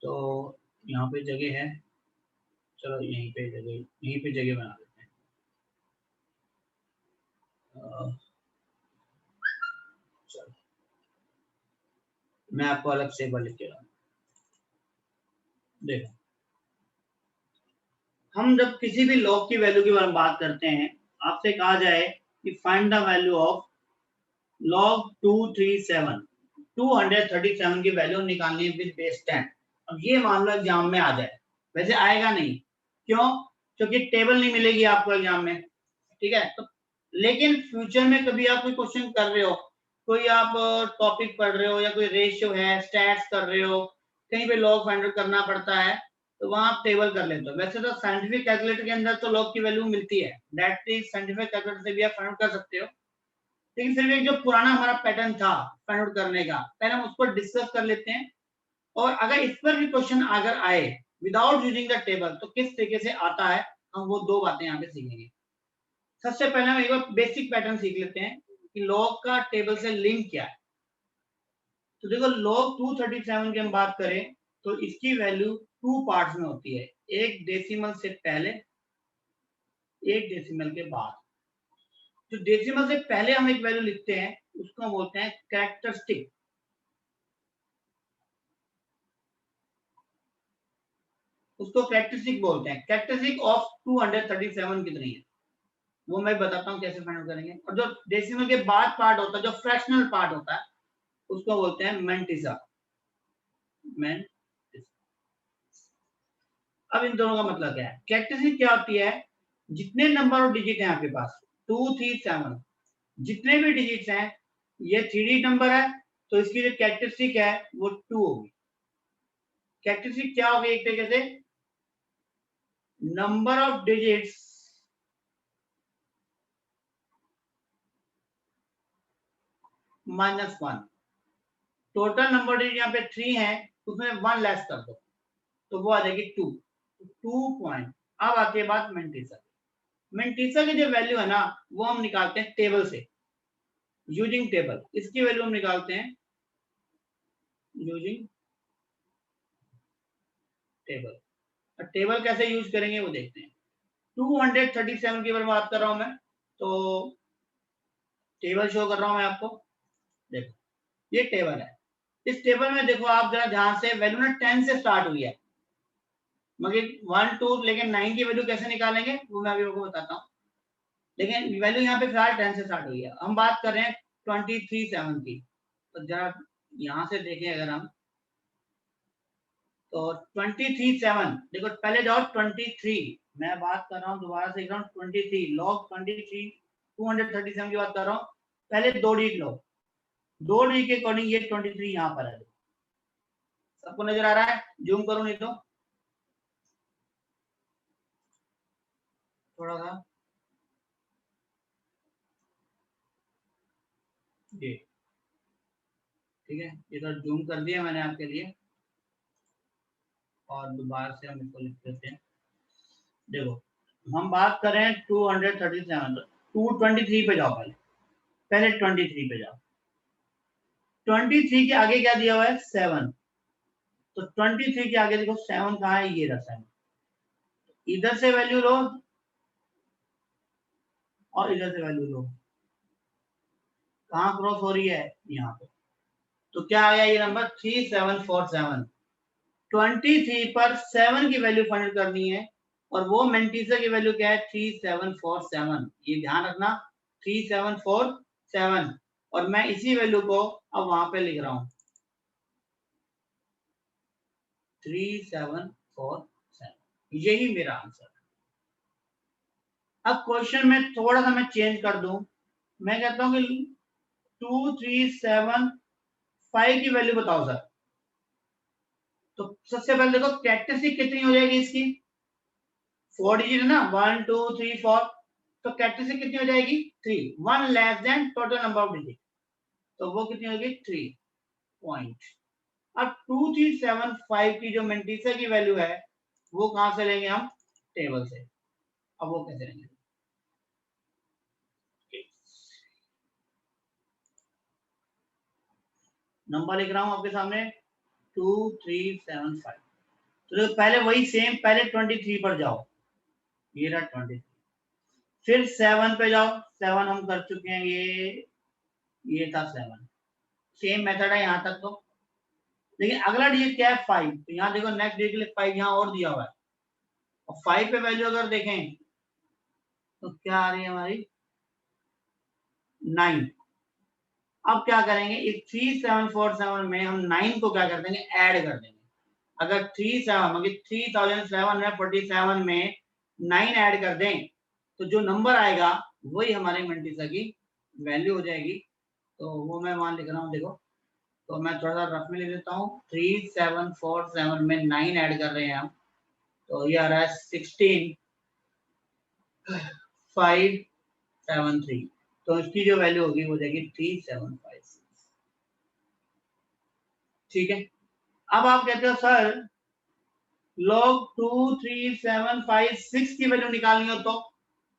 तो यहाँ पे जगह है, चलो यहीं पे जगह बना देते हैं। चलो मैं आपको अलग से लिख के रहा हूँ। देखो, हम जब किसी भी लॉग की वैल्यू के बारे में बात करते हैं, आपसे कहा जाए कि find the value of log 237 237 की वैल्यू निकालनी है विद बेस 10। अब ये मामला एग्जाम में आ जाए, वैसे आएगा नहीं, क्यों? क्योंकि टेबल नहीं मिलेगी आपको एग्जाम में, ठीक है। तो लेकिन फ्यूचर में कभी आप कोई क्वेश्चन कर रहे हो, कोई आप टॉपिक पढ़ रहे हो, या कोई रेशियो है, स्टैट्स कर रहे हो, कहीं पे लॉग फाइंड आउट करना पड़ता है, तो वहां आप टेबल कर लेते हो। वैसे तो साइंटिफिक कैलकुलेटर के अंदर तो लॉग की वैल्यू मिलती है, दैट इज साइंटिफिक कैलकुलेटर से भी आप फाइंड आउट कर सकते हो। लेकिन फिर भी जो पुराना हमारा पैटर्न था फाइंड आउट करने का, पहले हम उसको डिस्कस कर लेते हैं, और अगर इस पर भी क्वेश्चन अगर आए विदाउट यूजिंग द टेबल तो किस तरीके से आता है, हम वो दो बातें यहाँ पे सीखेंगे। सबसे पहले हम एक बार बेसिक पैटर्न सीख लेते हैं कि लॉग का टेबल से लिंक क्या है। तो देखो, log 237 की हम बात करें तो इसकी वैल्यू टू पार्ट्स में होती है, एक डेसिमल से पहले, एक डेसिमल के बाद। जो डेसिमल से पहले हम एक वैल्यू लिखते हैं उसको हम बोलते हैं कैरेक्टरिस्टिक। उसको कैरेक्टरिस्टिक बोलते हैं। कैरेक्टरिस्टिक ऑफ 237 कितनी है वो मैं बताता हूँ कैसे फाइंड आउट करेंगे। और जो डेसिमल के बाद पार्ट होता है, जो फ्रैक्शनल पार्ट होता है, उसको बोलते हैं मैंटिसा। अब इन दोनों का मतलब क्या है? कैरेक्टरिस्टिक क्या होती है? जितने नंबर ऑफ डिजिट है आपके पास 237, जितने भी डिजिट्स हैं, ये 3D नंबर है, तो इसकी जो कैरेक्टरिस्टिक है वो 2 होगी। कैरेक्टरिस्टिक क्या होगी? एक तरीके से number of digits -1। Total number digit यहाँ पे 3 है, उसमें 1 लेस कर दो तो वो आ जाएगी 2। 2 पॉइंट। अब आती है बात मेंटिसा। मेंटिसा की जो वैल्यू है ना, वो हम निकालते हैं टेबल से, यूजिंग टेबल। इसकी वैल्यू हम निकालते हैं यूजिंग टेबल। और टेबल कैसे यूज करेंगे वो देखते हैं। 237 की बात कर रहा हूं मैं, तो टेबल शो कर रहा हूं मैं आपको। देखो, ये टेबल है। इस टेबल में देखो आप जरा ध्यान से, वैल्यू ना 10 से स्टार्ट हुई है, मगर 1 2 लेकिन 9 की वैल्यू कैसे निकालेंगे वो मैं अभी आपको बताता हूँ। लेकिन वैल्यू यहाँ पे फिलहाल 10 से स्टार्ट हुई है। हम बात कर रहे हैं 23 7 की, तो जरा यहाँ से देखें अगर हम, तो 23 7 देखो, पहले जाओ 23, मैं बात कर रहा हूँ दोबारा से, 23 log 23 237 की बात कर रहा हूँ। पहले 2 डिजिट लो, 2 डिजिट के अकॉर्डिंग ये 23 यहाँ पर है। सबको नजर आ रहा है? जूम करो नहीं तो थोड़ा सा, ये ठीक है, ये तो जूम कर दिया मैंने आपके लिए, और दोबारा से हम इसको लिख देते हैं। देखो हम बात करें 237, 223 पे जाओ, पहले 23 पे जाओ। 23 के आगे क्या दिया हुआ है? 7। तो 23 के आगे देखो 7 कहाँ है? ये रहा 7। इधर से वैल्यू लो और इधर से वैल्यू लो, कहाँ क्रॉस हो रही है? यहाँ पे। तो क्या आ गया ये नंबर? 3747। 23 पर 7 की वैल्यू फाइंड करनी है, और वो मेंटिसा की वैल्यू क्या है? 3747। ये ध्यान रखना, 3747। और मैं इसी वैल्यू को अब वहां पे लिख रहा हूं, 3747। यही मेरा आंसर है। अब क्वेश्चन में थोड़ा सा मैं चेंज कर दूं, मैं कहता हूं कि 2375 की वैल्यू बताओ सर। तो सबसे पहले देखो कैरेक्टरिस्टिक कितनी हो जाएगी इसकी? 4 डिजिट है ना, 1 2 3 4। तो कैरेक्टरिस्टिक कितनी हो जाएगी? 3। 1 less than total number of digit, तो वो कितनी होगी? 3 पॉइंट। अब 2375 की जो मेंटिसा की वैल्यू है वो कहां से लेंगे हम? टेबल से। अब वो कैसे लेंगे? नंबर लिख रहा हूं आपके सामने 2375। तो पहले वही सेम, पहले 23 पर जाओ, ये रहा 23। फिर 7 पे जाओ, 7 हम कर चुके हैं, ये था 7। सेम मेथड है यहाँ तक। तो लेकिन अगला डिजिट क्या है? 5। तो यहाँ देखो नेक्स्ट डिजिट के लिए 5 यहाँ और दिया हुआ है, और 5 पे वैल्यू अगर देखें तो क्या आ रही है हमारी? 9। अब क्या करेंगे? इस 3747 में हम 9 को क्या कर देंगे? ऐड कर देंगे। अगर 3747 में 9 ऐड कर दें तो जो नंबर आएगा वही हमारे मेंटिसा की वैल्यू हो जाएगी। तो वो मैं मान लिख रहा हूँ, देखो। तो मैं थोड़ा सा रफ में लिख देता हूँ। 3747 में 9 ऐड कर रहे हैं हम, तो ये आ रहा है 16573। तो इसकी जो वैल्यू होगी वो जाएगी 3756। ठीक है। अब आप कहते हो सर log 23756 की वैल्यू निकालनी हो तो?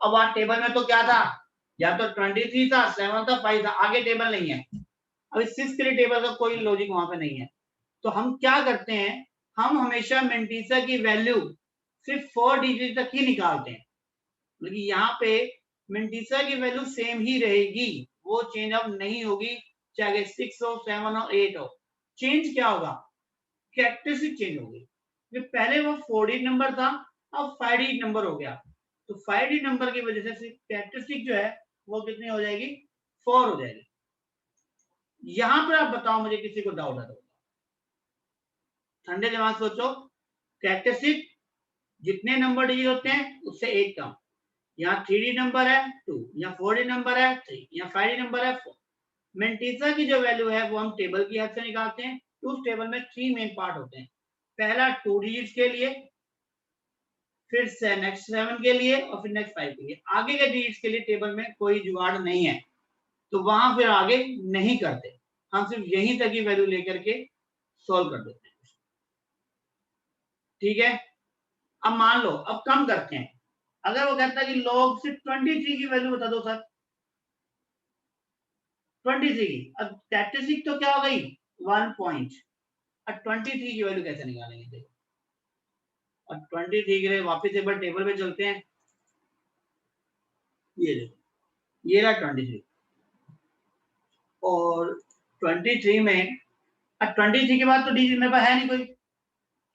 अब वहां टेबल में तो क्या था? या तो 23 था, 7 था, 5 था, आगे टेबल नहीं है। अभी 6 के लिए टेबल का कोई लॉजिक वहां पे नहीं है। तो हम क्या करते हैं? हम हमेशा मेंटिसा की वैल्यू सिर्फ 4 डिजिट तक ही निकालते हैं, लेकिन यहाँ पे मेंटिसा की वैल्यू सेम ही रहेगी, वो चेंज अब नहीं होगी, चाहे 6 हो, 7 हो, 8 हो। चेंज क्या होगा? कैरेक्टरिस्टिक चेंज होगी। जो पहले वो 4 डिजिट नंबर था, अब 5 डिजिट नंबर हो गया। तो 5 डिजिट नंबर की वजह से कैरेक्टरिस्टिक जो है वो कितनी हो जाएगी? 4 हो जाएगी। यहां पर आप बताओ, मुझे किसी को डाउट है तो ठंडे दिमाग सोचो। कैरेक्टरिस्टिक जितने नंबर डिजिट होते हैं उससे एक कम। यहाँ 3D नंबर है 2, यहाँ 4D नंबर है 3, यहाँ 5D नंबर है 4। मेंटिसा की जो वैल्यू है वो हम टेबल की हेल्प से निकालते हैं। उस टेबल में 3 मेन पार्ट होते हैं। पहला 2 डिजिट्स के लिए, फिर से नेक्स्ट 7 के लिए, और फिर नेक्स्ट 5 के लिए। आगे के डिजिट्स के लिए टेबल में कोई जुगाड़ नहीं है, तो वहां फिर आगे नहीं करते, हम सिर्फ यहीं तक की वैल्यू लेकर के सॉल्व कर देते हैं। ठीक है। अब मान लो अब कम करते हैं। अगर वो कहता है कि log से 23 की वैल्यू बता दो सर, 23 की। अब 36 तो क्या हो गई? 1 पॉइंट। अब 23 की वैल्यू कैसे निकालेंगे? देखो, अब 23 के लिए वापस एक बार टेबल पे चलते हैं। ये देखो, ये रहा 23, और 23 में, अब 23 के बाद तो डिजिट मेरे पास है नहीं कोई।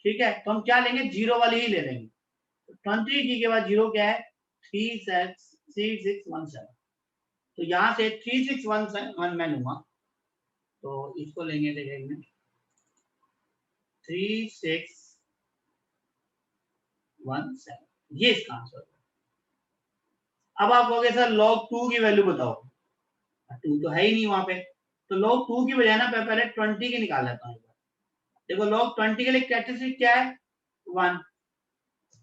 ठीक है, तो हम क्या लेंगे? जीरो वाली ही ले लेंगे। 23 के बाद जीरो क्या है? 3617। तो यहां से 3617 मैं लूंगा, तो इसको लेंगे, देखेंगे 3617, ये इसका आंसर है। अब आप कहोगे सर log 2 की वैल्यू बताओ, 2 तो है ही नहीं वहां पे, तो log 2 की बजाय ना पहले 20 की निकाल लेता हूँ। देखो log 20 के लिए कैरेक्टरिस्टिक क्या है 1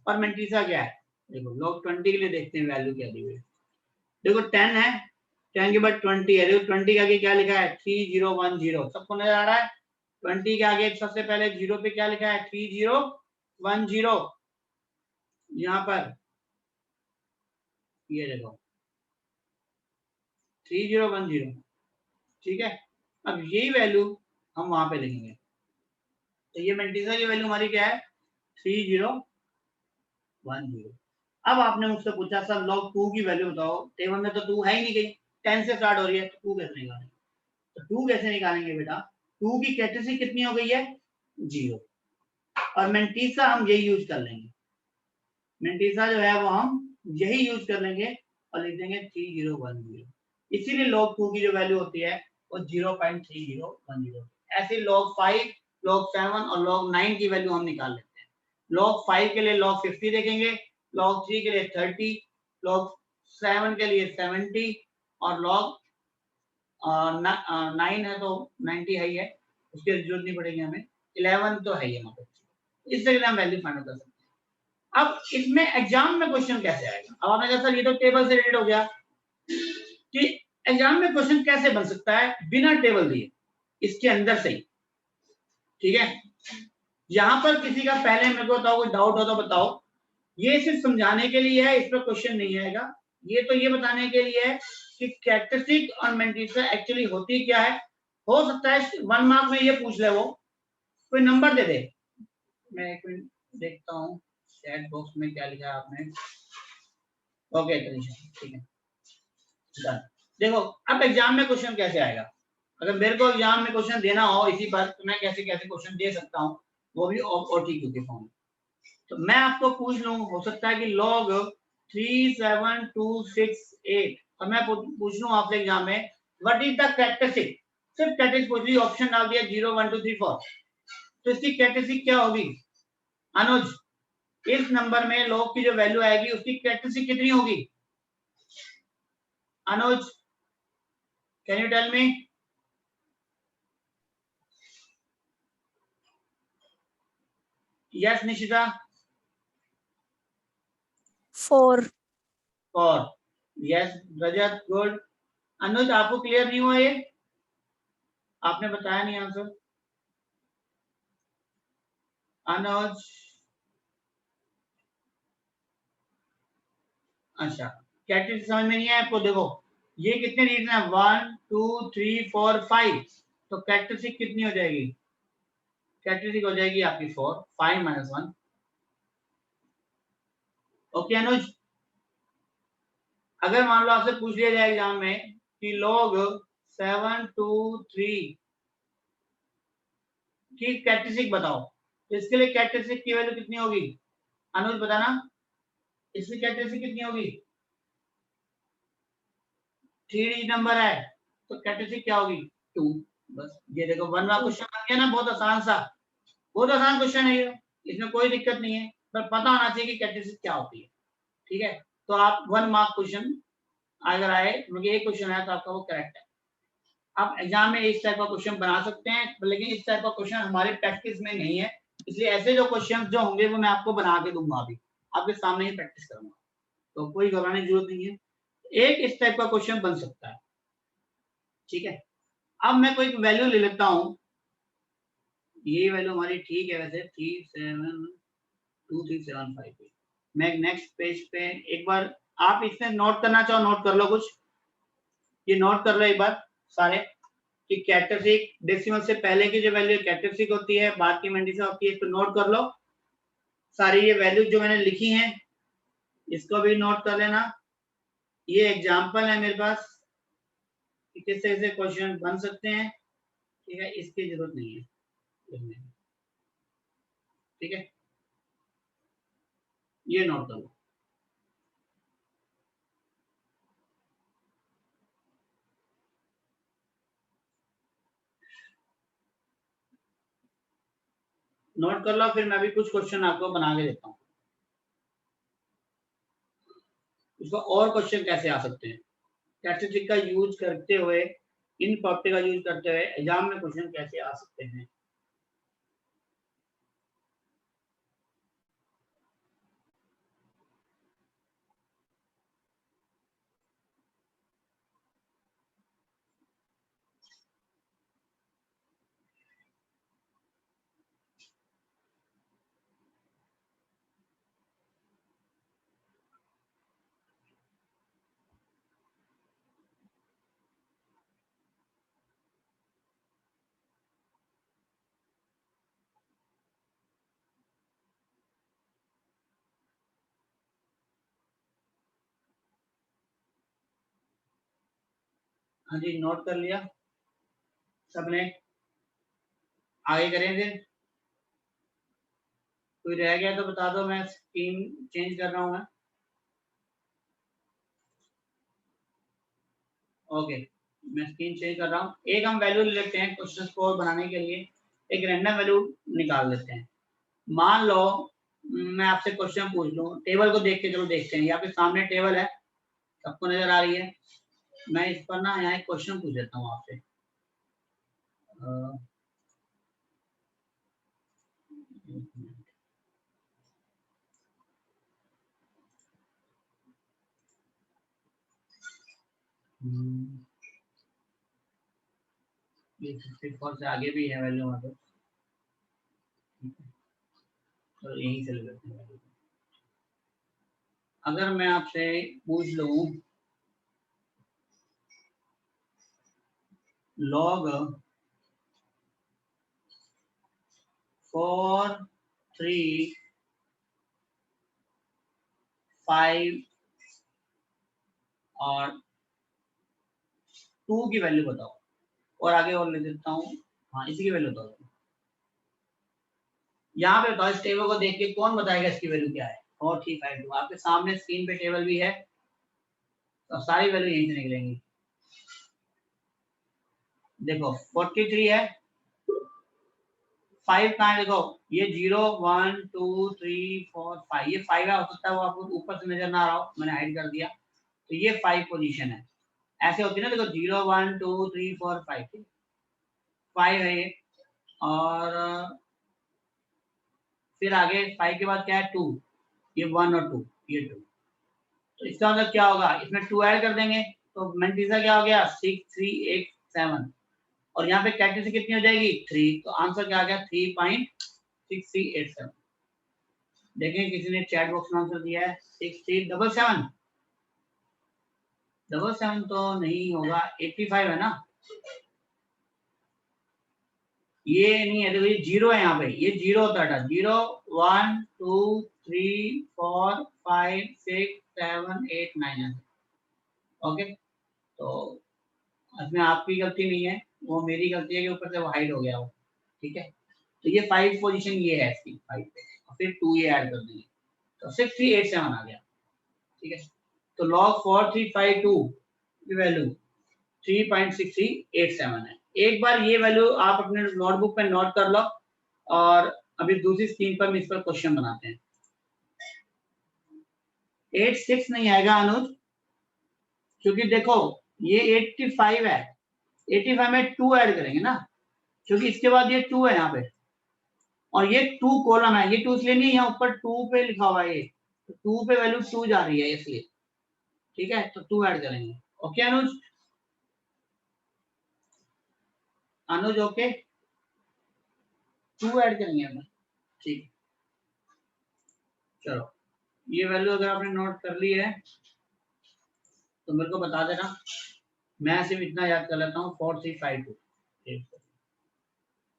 और मेंटिसा क्या है, देखो log 20 के लिए देखते हैं वैल्यू क्या दी हुई है। देखो 10 है, 10 के बाद 20 है, देखो 20 के आगे क्या लिखा है 3010, सबको नजर आ रहा है। 20 के आगे सबसे पहले 0 पे क्या लिखा है 3010, यहाँ पर ये देखो 3010, ठीक है। अब यही वैल्यू हम वहां पे लिखेंगे, तो ये मेंटिसा की वैल्यू हमारी क्या है 3010। अब आपने मुझसे पूछा सर log 2 की वैल्यू बताओ, टेबल में तो 2 है ही नहीं, कहीं 10 से स्टार्ट हो रही है, तो 2 कैसे निकालेंगे, तो 2 कैसे निकालेंगे बेटा, 2 की कैरेक्टरिस्टिक कितनी हो गई है 0, और मेंटिसा हम यही यूज कर लेंगे, मेंटिसा जो है वो हम यही यूज कर लेंगे और लिख देंगे 3010। इसीलिए log 2 की जो वैल्यू होती है वो 0.3010। ऐसे log 5, log 7 और log 9 की वैल्यू हम निकाल लेते हैं। log 5 के लिए log 50 देखेंगे, log 3 के लिए 30, log 7 के लिए 70 और log 9 है तो 90 है ही है, उसकी जरूरत नहीं पड़ेगी हमें, 11 तो है ही है मतलब, इस तरह से हम वैल्यू फाइंड कर सकते हैं। अब इसमें एग्जाम में क्वेश्चन कैसे आएगा, अब आपने कहा सर ये तो टेबल से रिलेटेड हो गया, कि एग्जाम में क्वेश्चन कैसे बन सकता है बिना टेबल दिए, इसके अंदर से ही, ठीक है। यहां पर किसी का पहले मेरे को बताओ कोई डाउट हो तो बताओ, ये सिर्फ समझाने के लिए है, इस पर क्वेश्चन नहीं आएगा, ये तो ये बताने के लिए है कि कैरेक्टरिस्टिक और मेंटिसा एक्चुअली होती क्या है। हो सकता है 1 मार्क में ये पूछ ले वो, कोई नंबर दे दे, मैं एक मिनट देखता हूँ चैट बॉक्स में क्या लिखा है आपने, ओके ठीक है डन। देखो अब एग्जाम में क्वेश्चन कैसे आएगा, अगर मेरे को एग्जाम में क्वेश्चन देना हो इसी पर तो मैं कैसे कैसे क्वेश्चन दे सकता हूँ, वो भी ओटीक्यू के फॉर्म में। तो मैं आपको पूछ लूं, हो सकता है कि log 37268 और मैं पूछ लूं आपसे एग्जाम में व्हाट इज द कैरेक्टरिस्टिक, सिर्फ कैरेक्टरिस्टिक पूछ ली, ऑप्शन डाल दिया 0 1 2 3 4, तो इसकी कैरेक्टरिस्टिक क्या होगी अनुज, इस नंबर में log की जो वैल्यू आएगी उसकी कैरेक्टरिस्टिक कितनी होगी Anuj, can you tell me. Yes Nishita
4।
और यस रजत गुड। अनुज आपको क्लियर नहीं हुआ ये, आपने बताया नहीं आंसर अनुज, अच्छा कैरेक्टरिस्टिक समझ में नहीं है आपको, देखो ये कितने रीजन है 1 2 3 4 5, तो कैरेक्टरिस्टिक कितनी हो जाएगी, कैरेक्टरिस्टिक हो जाएगी आपकी 4, 5 - 1, ओके अनुज। अगर मान लो आपसे पूछ लिया जाए एग्जाम में कि log 723 की कैरेक्टरिस्टिक बताओ, तो इसके लिए कैरेक्टरिस्टिक की वैल्यू कितनी होगी अनुज बताना, इसकी कैरेक्टरिस्टिक कितनी होगी, 3 डिजिट नंबर है तो कैरेक्टरिस्टिक क्या होगी 2, बस ये देखो 1 मार्क क्वेश्चन आ गया ना, बहुत आसान सा, बहुत आसान क्वेश्चन है ये, इसमें कोई दिक्कत नहीं है, पर पता होना चाहिए कि कैरेक्टरिस्टिक क्या होती है, ठीक है। तो आप 1 मार्क क्वेश्चन अगर आए, मतलब एक क्वेश्चन आया तो आपका वो करेक्ट है। आप एग्जाम में इस टाइप का क्वेश्चन बना सकते हैं, लेकिन इस टाइप का क्वेश्चन हमारे प्रैक्टिस में नहीं है, इसलिए ऐसे जो क्वेश्चन जो होंगे वो मैं आपको बना के दूंगा, अभी आपके सामने ही प्रैक्टिस करूंगा, तो कोई घबराने की जरूरत नहीं है। एक इस टाइप का क्वेश्चन बन सकता है, ठीक है। अब मैं कोई वैल्यू ले लेता हूँ, ये वैल्यू हमारी ठीक है वैसे 372375, मैं नेक्स्ट पेज पे एक बार, आप इसमें नोट करना चाहो नोट कर लो कुछ, ये नोट कर लो एक बार सारे, कि कैरेक्टरिस्टिक डेसिमल से पहले की जो वैल्यू कैरेक्टरिस्टिक होती है, बाद की मेंटिसा होती है, तो नोट कर लो सारी ये वैल्यू जो मैंने लिखी हैं, इसको भी नोट कर लेना। ये एग्जांपल है मेरे पास कि किस तरह से क्वेश्चन बन सकते हैं, ठीक है, इसकी जरूरत नहीं है लिखने की, ठीक है, ये नोट कर लो। नोट कर लो, फिर मैं भी कुछ क्वेश्चन आपको बना के देता हूँ, कुछ इसका और क्वेश्चन कैसे आ सकते हैं, कैरेक्टरिस्टिक का यूज करते हुए, इन प्रॉपर्टी का यूज करते हुए एग्जाम में क्वेश्चन कैसे आ सकते हैं। हाँ जी, नोट कर लिया सबने, आगे करेंगे। कोई रह गया तो बता दो, मैं स्क्रीन चेंज कर रहा हूँ मैं। ओके, मैं स्क्रीन चेंज कर रहा हूँ। एक हम वैल्यू ले लेते हैं क्वेश्चन को बनाने के लिए, एक रैंडम वैल्यू निकाल लेते हैं। मान लो मैं आपसे क्वेश्चन पूछ लूँ, टेबल को देख के चलो देखते हैं। यहाँ पे सामने टेबल है, सबको नजर आ रही है। मैं इस पर ना यहाँ एक क्वेश्चन पूछ लेता हूँ आपसे। ये 64 से आगे भी है वैल्यू वहाँ पे, तो यहीं से ले लेते हैं। अगर मैं आपसे पूछ लूँ log 4 3 5 और 2 की वैल्यू बताओ, और आगे और ले देता हूँ। हाँ, इसी की वैल्यू बताओ। यहाँ पे बताओ, इस टेबल को देख के कौन बताएगा इसकी वैल्यू क्या है। 4 3 5 2 आपके सामने स्क्रीन पे टेबल भी है, तो सारी वैल्यू यहीं से निकलेंगी। देखो 43 है, 5 कहाँ है, देखो ये 0 1 2 3 4 5, ये 5 है। हो सकता है वो आपको ऊपर से नजर ना आ रहा हो, मैंने हाइड कर दिया। तो ये 5 पोजीशन है, ऐसे होती है ना। देखो 0 1 2 3 4 5, 5 है ये। और फिर आगे 5 के बाद क्या है, 2, ये 1 और 2, ये 2। तो इसका मतलब क्या होगा, इसमें 2 ऐड कर देंगे तो मल्टीप्लाई क्या हो गया, 6 3 8 7। और यहाँ पे कैरेक्टरिस्टिक कितनी हो जाएगी, 3। तो आंसर क्या आ गया, 3.6387। देखें किसी ने चैट बॉक्स में आंसर दिया है 6377। 77 तो नहीं होगा, 85 है ना। ये नहीं है, देखो ये 0 है यहाँ पे, ये 0 होता है। 0 1 2 3 4 5 6 7 8 9। ओके, तो इसमें आपकी गलती नहीं है, वो मेरी गलती है कि ऊपर से वो हाइड हो गया वो। ठीक है, तो ये 5 पोजीशन ये है इसकी 5 पे, और फिर 2 ये ऐड कर देंगे तो 6387 आ गया। ठीक है, तो log 4352 की वैल्यू 3.6387 है। एक बार ये वैल्यू आप अपने नोटबुक पे नोट कर लो, और अभी दूसरी स्क्रीन पर हम इस पर क्वेश्चन बनाते हैं। 86 नहीं आएगा अनुज, क्योंकि देखो ये 85 है, 85 में 2 ऐड करेंगे ना, क्योंकि इसके बाद ये 2 है यहाँ पे, और ये 2 कॉलम है। ये 2 इसलिए नहीं, यहाँ ऊपर 2 पे लिखा हुआ है, ये 2 पे वैल्यू 2 जा रही है इसलिए। ठीक है, तो 2 ऐड करेंगे। ओके अनुज, अनुज ओके, 2 ऐड करेंगे हम। ठीक, चलो ये वैल्यू अगर आपने नोट कर ली है तो मेरे को बता देना, मैं सिर्फ इतना याद कर लेता हूँ 4352।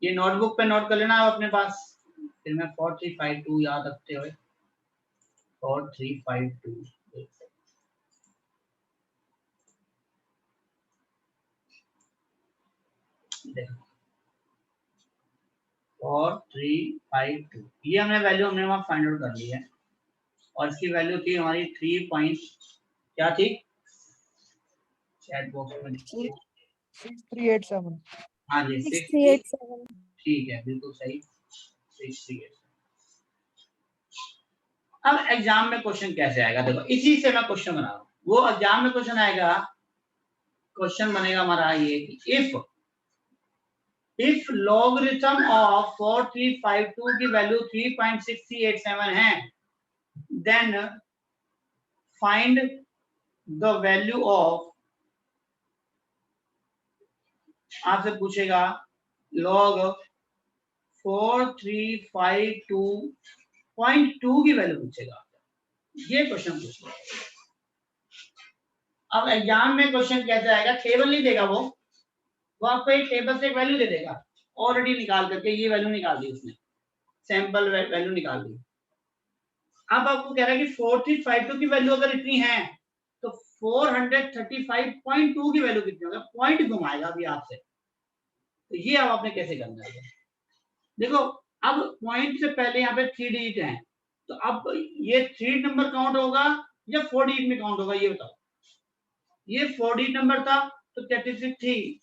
ये नोटबुक पे नोट कर लेना आप अपने पास, फिर मैं 4352 याद रखते हुए 4352 देखो 4352, ये हमने वैल्यू हमने वहां फाइंड आउट कर ली है। और इसकी वैल्यू थी हमारी 3 पॉइंट क्या थी, चैट बॉक्स में देखिए।
6387।
हाँ जी
6387।
ठीक है, बिल्कुल सही 6387। अब एग्जाम में क्वेश्चन कैसे आएगा, देखो इसी से मैं क्वेश्चन बना रहा हूँ। वो एग्जाम में क्वेश्चन आएगा, क्वेश्चन बनेगा हमारा ये कि इफ लॉगरिथम ऑफ 4352 की वैल्यू 3.6387 है, then find the value of, आपसे पूछेगा लॉग 4352.2 की वैल्यू पूछेगा, ये क्वेश्चन पूछेगा। अब एग्जाम में क्वेश्चन कैसे आएगा, टेबल नहीं देगा वो आपको एक टेबल से एक वैल्यू दे देगा ऑलरेडी निकाल करके, ये वैल्यू निकाल दी उसने, सैंपल वैल्यू निकाल दी। अब आपको कह रहा है कि 4352 की वैल्यू अगर इतनी है तो 435.2 की वैल्यू कितनी होगा, पॉइंट घुमाएगा अभी आपसे, तो ये अब आपने कैसे करना है। देखो अब पॉइंट से पहले यहाँ पे 3 डिजिट है, तो अब ये 3 नंबर काउंट होगा या 4 डिजिट में काउंट होगा, ये बताओ। ये 4 डिजिट नंबर था तो कैरेक्टरिस्टिक थी,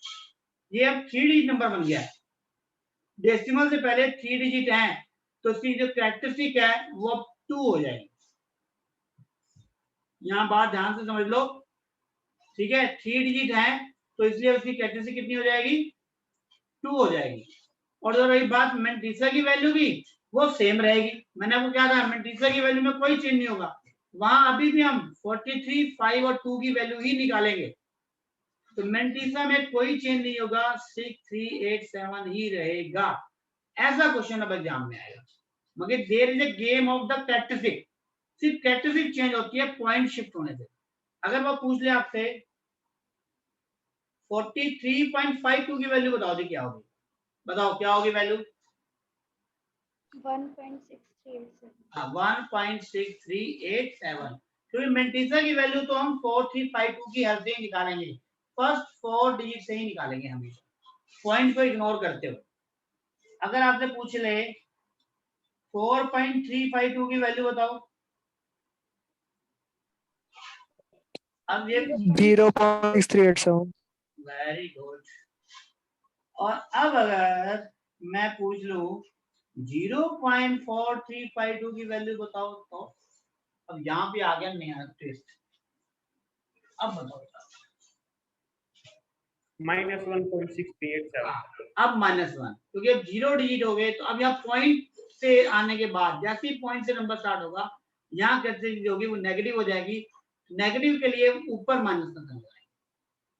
ये अब 3 डिजिट नंबर बन गया है। डेसिमल से पहले 3 डिजिट है तो इसकी जो कैरेक्टरिस्टिक है वो अब 2 हो जाएगी। यहाँ बात ध्यान से समझ लो, ठीक है। 3 डिजिट है तो इसलिए उसकी कैरेक्टरिस्टिक कितनी हो जाएगी, 2 हो जाएगी। और जो रही बात मैंटीसा की वैल्यू भी, वो सेम रहेगी। मैंने आपको क्या कहा, मैंटीसा की वैल्यू में कोई चेंज नहीं होगा, वहां अभी भी हम 43, 5 और 2 की वैल्यू ही निकालेंगे, तो मैंटीसा में कोई चेंज नहीं होगा, 6387 ही रहेगा। ऐसा क्वेश्चन अब एग्जाम में आएगा। मगर there is a game of the characteristic, सिर्फ कैरेक्टरिस्टिक चेंज होती है पॉइंट शिफ्ट होने से। अगर वो पूछ ले आपसे 43.52 की वैल्यू बताओ जी क्या होगी, बताओ क्या होगी वैल्यू, 1.6387, क्योंकि मैंटीसा की वैल्यू तो हम 4352 की हर से ही निकालेंगे, फर्स्ट 4 डिजिट से ही निकालेंगे हमेशा, पॉइंट को इग्नोर करते हुए। अगर आपसे पूछ ले 4.352 की वैल्यू बताओ, अब ये
0.6387।
Very good. और अब अगर मैं पूछ लू 0.4352 की वैल्यू बताओ, तो अब यहाँ पे आ गया नया ट्विस्ट। अब बताओ
-1.6387।
अब -1, क्योंकि अब 0 डिजिट हो गए, तो अब यहाँ पॉइंट से आने के बाद जैसे ही पॉइंट से नंबर स्टार्ट होगा, यहाँ कैसे होगी वो नेगेटिव हो जाएगी। नेगेटिव के लिए ऊपर माइनस का करना है,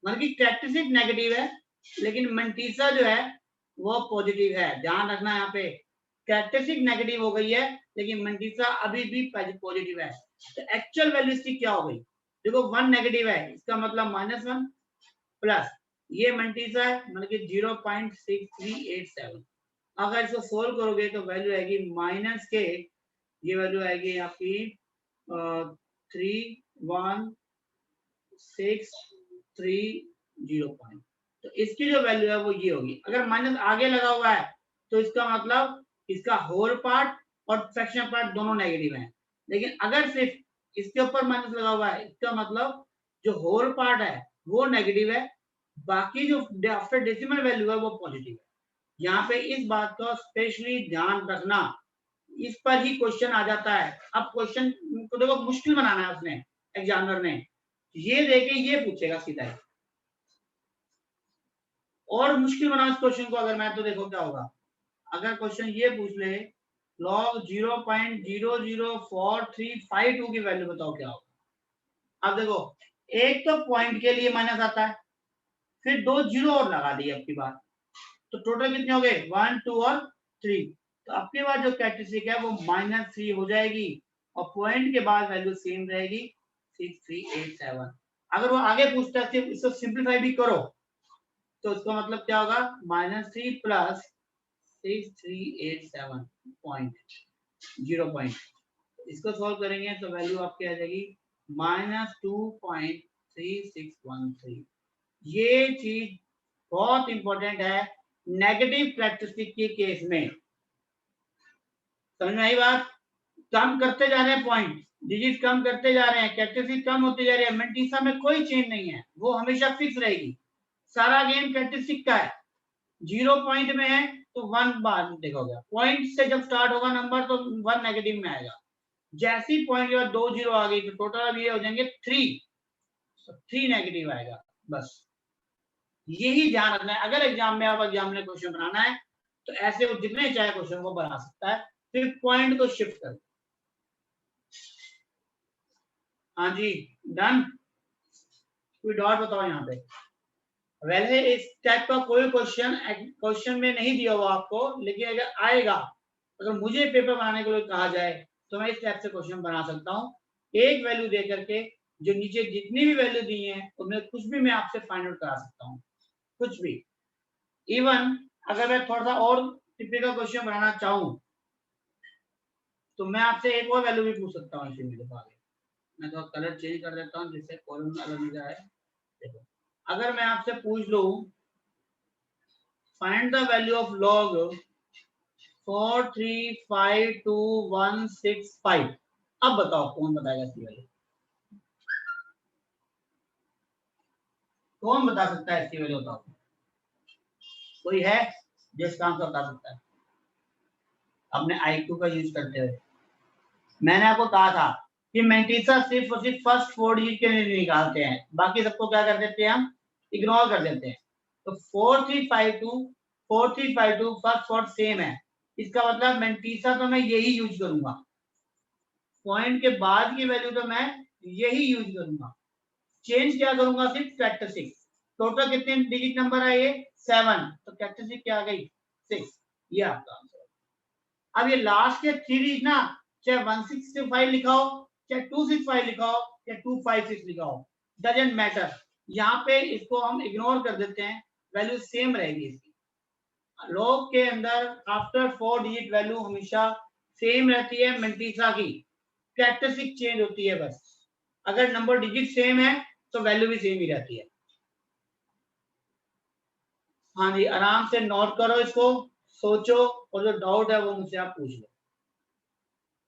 मतलब कि कैरेक्टरिस्टिक नेगेटिव है लेकिन मैंटीसा जो है वो पॉजिटिव है। ध्यान रखना, यहाँ पे कैरेक्टरिस्टिक नेगेटिव हो गई है लेकिन मैंटीसा अभी भी पॉजिटिव है। तो एक्चुअल वैल्यू इसकी क्या हो गई, देखो 1 नेगेटिव है, इसका मतलब -1 प्लस ये मैंटीसा है, मतलब कि 0.6387। अगर इसको सोल्व करोगे तो वैल्यू आएगी माइनस के, ये वैल्यू आएगी आपकी 31630 पॉइंट। तो इसकी जो वैल्यू है वो ये होगी। अगर माइनस आगे लगा हुआ है तो इसका मतलब इसका होल पार्ट और फ्रैक्शन पार्ट दोनों नेगेटिव हैं, लेकिन अगर सिर्फ इसके ऊपर माइनस लगा हुआ है इसका मतलब जो होल पार्ट है वो नेगेटिव है, बाकी जो आफ्टर डेसिमल वैल्यू है वो पॉजिटिव है। यहाँ पे इस बात का स्पेशली ध्यान रखना, इस पर ही क्वेश्चन आ जाता है। अब क्वेश्चन को देखो मुश्किल बनाना है उसने, एग्जामिनर ने, ये देके ये पूछेगा सीधा ही, और मुश्किल बनाओ इस क्वेश्चन को अगर मैं, तो देखो क्या होगा। अगर क्वेश्चन ये पूछ ले log 0.00435 की वैल्यू बताओ क्या होगा। अब देखो एक तो पॉइंट के लिए माइनस आता है, फिर 2 जीरो और लगा दिए अब की बात, तो टोटल कितने हो गए 1, 2 और 3। तो अब की बात जो कैरेक्टरिस्टिक है वो -3 हो जाएगी और पॉइंट के बाद वैल्यू सेम रहेगी 6387। अगर वो आगे पूछता है सिर्फ इसको सिंपलीफाई भी करो तो इसका मतलब क्या होगा, -3 प्लस 6387 पॉइंट 0 पॉइंट। इसको सॉल्व करेंगे तो वैल्यू आपकी आ जाएगी -2.3613। ये चीज बहुत इंपॉर्टेंट है नेगेटिव कैरेक्टरिस्टिक के केस में। समझ में आई बात, कम करते जा रहे हैं पॉइंट, डिजिट कम करते जा रहे हैं, कैरेक्टरिस्टिक कम होती जा रही है, मैंटीसा में कोई चेंज नहीं है, वो हमेशा फिक्स रहेगी। सारा गेम कैरेक्टरिस्टिक का है। 0 पॉइंट में है तो 1 बार देखोगे, पॉइंट से जब स्टार्ट होगा नंबर तो 1 नेगेटिव में आएगा, जैसी पॉइंट के बाद 2 जीरो आ गई तो टोटल अब ये हो जाएंगे 3, तो 3 नेगेटिव आएगा। बस यही ध्यान रखना है। अगर एग्जाम में आप एग्जाम में क्वेश्चन बनाना है तो ऐसे वो जितने चाहे क्वेश्चन को बना सकता है, फिर पॉइंट को शिफ्ट कर। हाँ जी, डन। कोई डॉट बताओ यहाँ पे। वैसे इस टाइप का कोई क्वेश्चन में नहीं दिया हुआ आपको, लेकिन अगर आएगा, अगर मुझे पेपर बनाने के लिए कहा जाए तो मैं इस टाइप से क्वेश्चन बना सकता हूँ। एक वैल्यू दे करके जो नीचे जितनी भी वैल्यू दी है उनमें कुछ भी मैं आपसे फाइंड आउट करा सकता हूँ, कुछ भी। इवन अगर मैं थोड़ा सा और टिपिकल क्वेश्चन बनाना चाहूँ तो मैं आपसे एक और वैल्यू भी पूछ सकता हूँ इसी में। देखो आगे मैं तो कलर चेंज कर देता हूँ जिससे कॉलम अलग नजर आए। देखो अगर मैं आपसे पूछ लूं find the value of log 4352165, अब बताओ कौन बताएगा इसकी वैल्यू? कौन बता सकता है इसकी वैल्यू? बताओ, कोई है जो इसका आंसर बता सकता है अपने IQ का यूज करते हुए? मैंने आपको कहा था कि मेंटिसा सिर्फ और सिर्फ फर्स्ट 4 डिजिट के लिए निकालते हैं, बाकी सबको क्या कर देते हैं हम? इग्नोर कर देते हैं। तो 4352 फर्स्ट 4 सेम है, इसका मतलब मेंटिसा तो मैं यही यूज करूंगा, पॉइंट के बाद की वैल्यू तो मैं यही यूज करूंगा। चेंज क्या करूंगा? सिर्फ कैरेक्टरिस्टिक। टोटल कितने डिजिट नंबर है ये? 7, तो कैरेक्टरिस्टिक क्या आ गई? 6। ये आपका आंसर। अब ये लास्ट के 3 डिजिट ना, चाहे 165 लिखाओ, चाहे 265 लिखाओ, या 256 लिखाओ, डजेंट मैटर। यहाँ पे इसको हम इग्नोर कर देते हैं, वैल्यू सेम रहेगी इसकी। लॉग के अंदर आफ्टर 4 डिजिट वैल्यू हमेशा सेम रहती है मेंटिसा की, कैरेक्टरिस्टिक चेंज होती है बस। अगर नंबर डिजिट सेम है तो वैल्यू भी सेम ही रहती है। हाँ जी, आराम से नोट करो इसको, सोचो, और जो डाउट है वो मुझसे आप पूछ लो।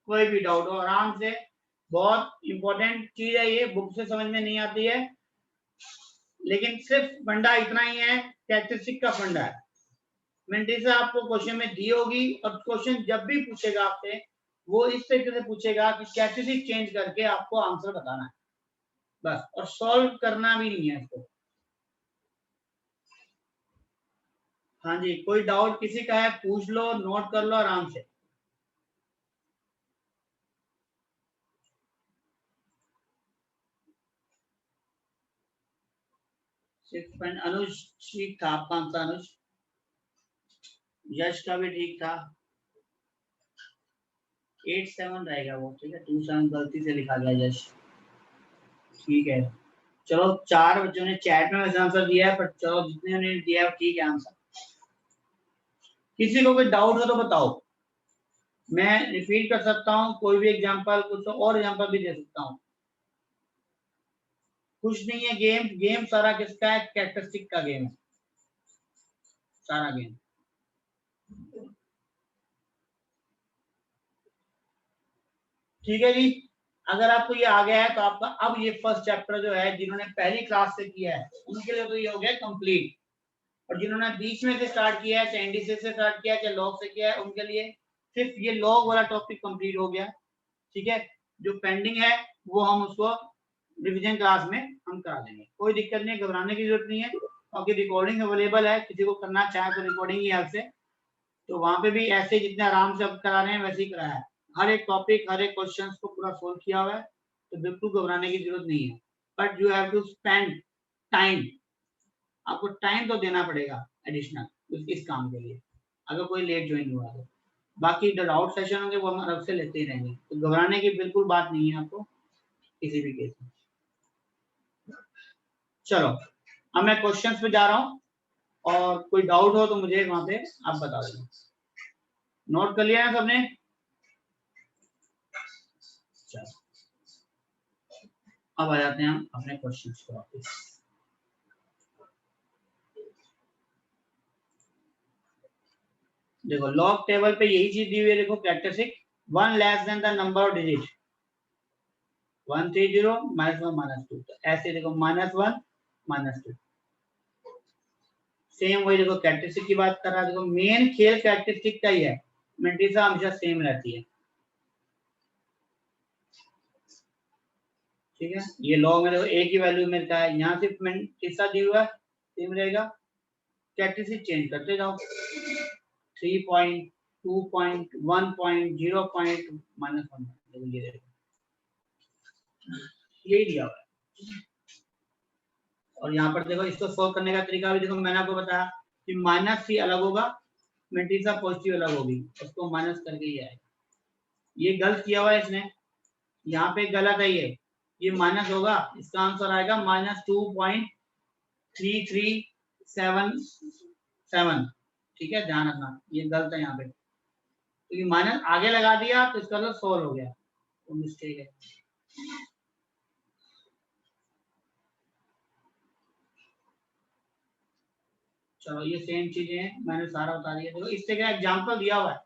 कोई भी डाउट हो आराम से, बहुत इंपॉर्टेंट चीज है ये, बुक से समझ में नहीं आती है, लेकिन सिर्फ फंडा इतना ही है, कैरेक्टरिस्टिक का फंडा है। मेंटिसा आपको क्वेश्चन में दी होगी, और क्वेश्चन जब भी पूछेगा आपसे वो इस तरीके से पूछेगा कि कैरेक्टरिस्टिक चेंज करके आपको आंसर बताना है बस, और सॉल्व करना भी नहीं है इसको। हाँ जी, कोई डाउट किसी का है पूछ लो, नोट कर लो आराम से। अनुज ठीक था आपका आंसर, अनुज। यश का भी ठीक था, 87 रहेगा वो, ठीक है, 27 गलती से लिखा गया यश, ठीक है। चलो 4 बच्चों ने चैट में वैसे आंसर दिया है, पर चलो जितने ने दिया है ठीक है आंसर। किसी को कोई डाउट हो तो बताओ, मैं रिपीट कर सकता हूँ कोई भी एग्जांपल, कुछ और एग्जांपल भी दे सकता हूँ। कुछ नहीं है, गेम सारा किसका है? कैरेक्टरिस्टिक का गेम है सारा गेम। ठीक है जी, अगर आपको ये आ गया है तो आपका अब ये फर्स्ट चैप्टर जो है, जिन्होंने पहली क्लास से किया है उनके लिए तो ये हो गया कंप्लीट, और जिन्होंने बीच में से स्टार्ट किया है, चाहे इंडिसेस से स्टार्ट किया है, चाहे लॉग से किया है, उनके लिए सिर्फ ये लॉग वाला टॉपिक कंप्लीट हो गया। ठीक है, जो पेंडिंग है वो हम उसको रिवीजन क्लास में हम करा देंगे, कोई दिक्कत नहीं, घबराने की जरूरत नहीं है, क्योंकि रिकॉर्डिंग अवेलेबल है, किसी को करना चाहे तो रिकॉर्डिंग ही हेल्प से, तो वहां पे भी ऐसे जितने आराम से अब करा रहे हैं वैसे ही कराया है, हर एक टॉपिक हर एक क्वेश्चन को पूरा सोल्व किया हुआ है, तो बिल्कुल घबराने की जरूरत नहीं है। But you have to spend time, आपको टाइम तो देना पड़ेगा एडिशनल इस काम के लिए, अगर कोई लेट ज्वाइन हुआ तो। बाकी जो डाउट सेशन होंगे वो हम अलग से लेते ही रहेंगे, तो घबराने की बिल्कुल बात नहीं है आपको किसी भी केस में। चलो अब मैं क्वेश्चंस पे जा रहा हूँ, और कोई डाउट हो तो मुझे वहां पे आप बता देना। नोट कर लिया है सबने? चलो अब आ जाते हैं हम अपने क्वेश्चंस पर वापस। देखो लॉग टेबल पे यही चीज दी हुई है, देखो characteristic 1 less than the number of digit 130 -1 -2, तो ऐसे देखो -1 -2 सेम वही, देखो कैरेक्टरिस्टिक की बात कर रहा है, देखो मेन खेल कैरेक्टरिस्टिक का ही है, मेंटिसा हमेशा सेम रहती है। ठीक है, ये लॉग में देखो ए की वैल्यू मिलता है, यहाँ सिर्फ किसका दिया हुआ है, सेम रहेगा, कैरेक्टरिस्टिक चेंज करते जाओ, 3 2 1 0 -1 यही दिया हुआ है। और यहाँ पर देखो इसको सोल्व करने का तरीका भी देखो, मैंने आपको बताया कि -3 अलग होगा, मैट्रिक्स पॉजिटिव अलग होगी, उसको माइनस करके ही आएगा। ये गलत किया हुआ है इसने, यहाँ पे गलत है, ये माइनस होगा, इसका आंसर आएगा -2.3377। ठीक है, ध्यान रखना ये गलत है यहाँ पे, क्योंकि माइनस आगे लगा दिया तो इसका मतलब सोल्व हो गया, तो मिस्टेक है। चलो ये सेम चीजें हैं, मैंने सारा बता दिया। देखो इस तरह का एग्जांपल दिया हुआ है,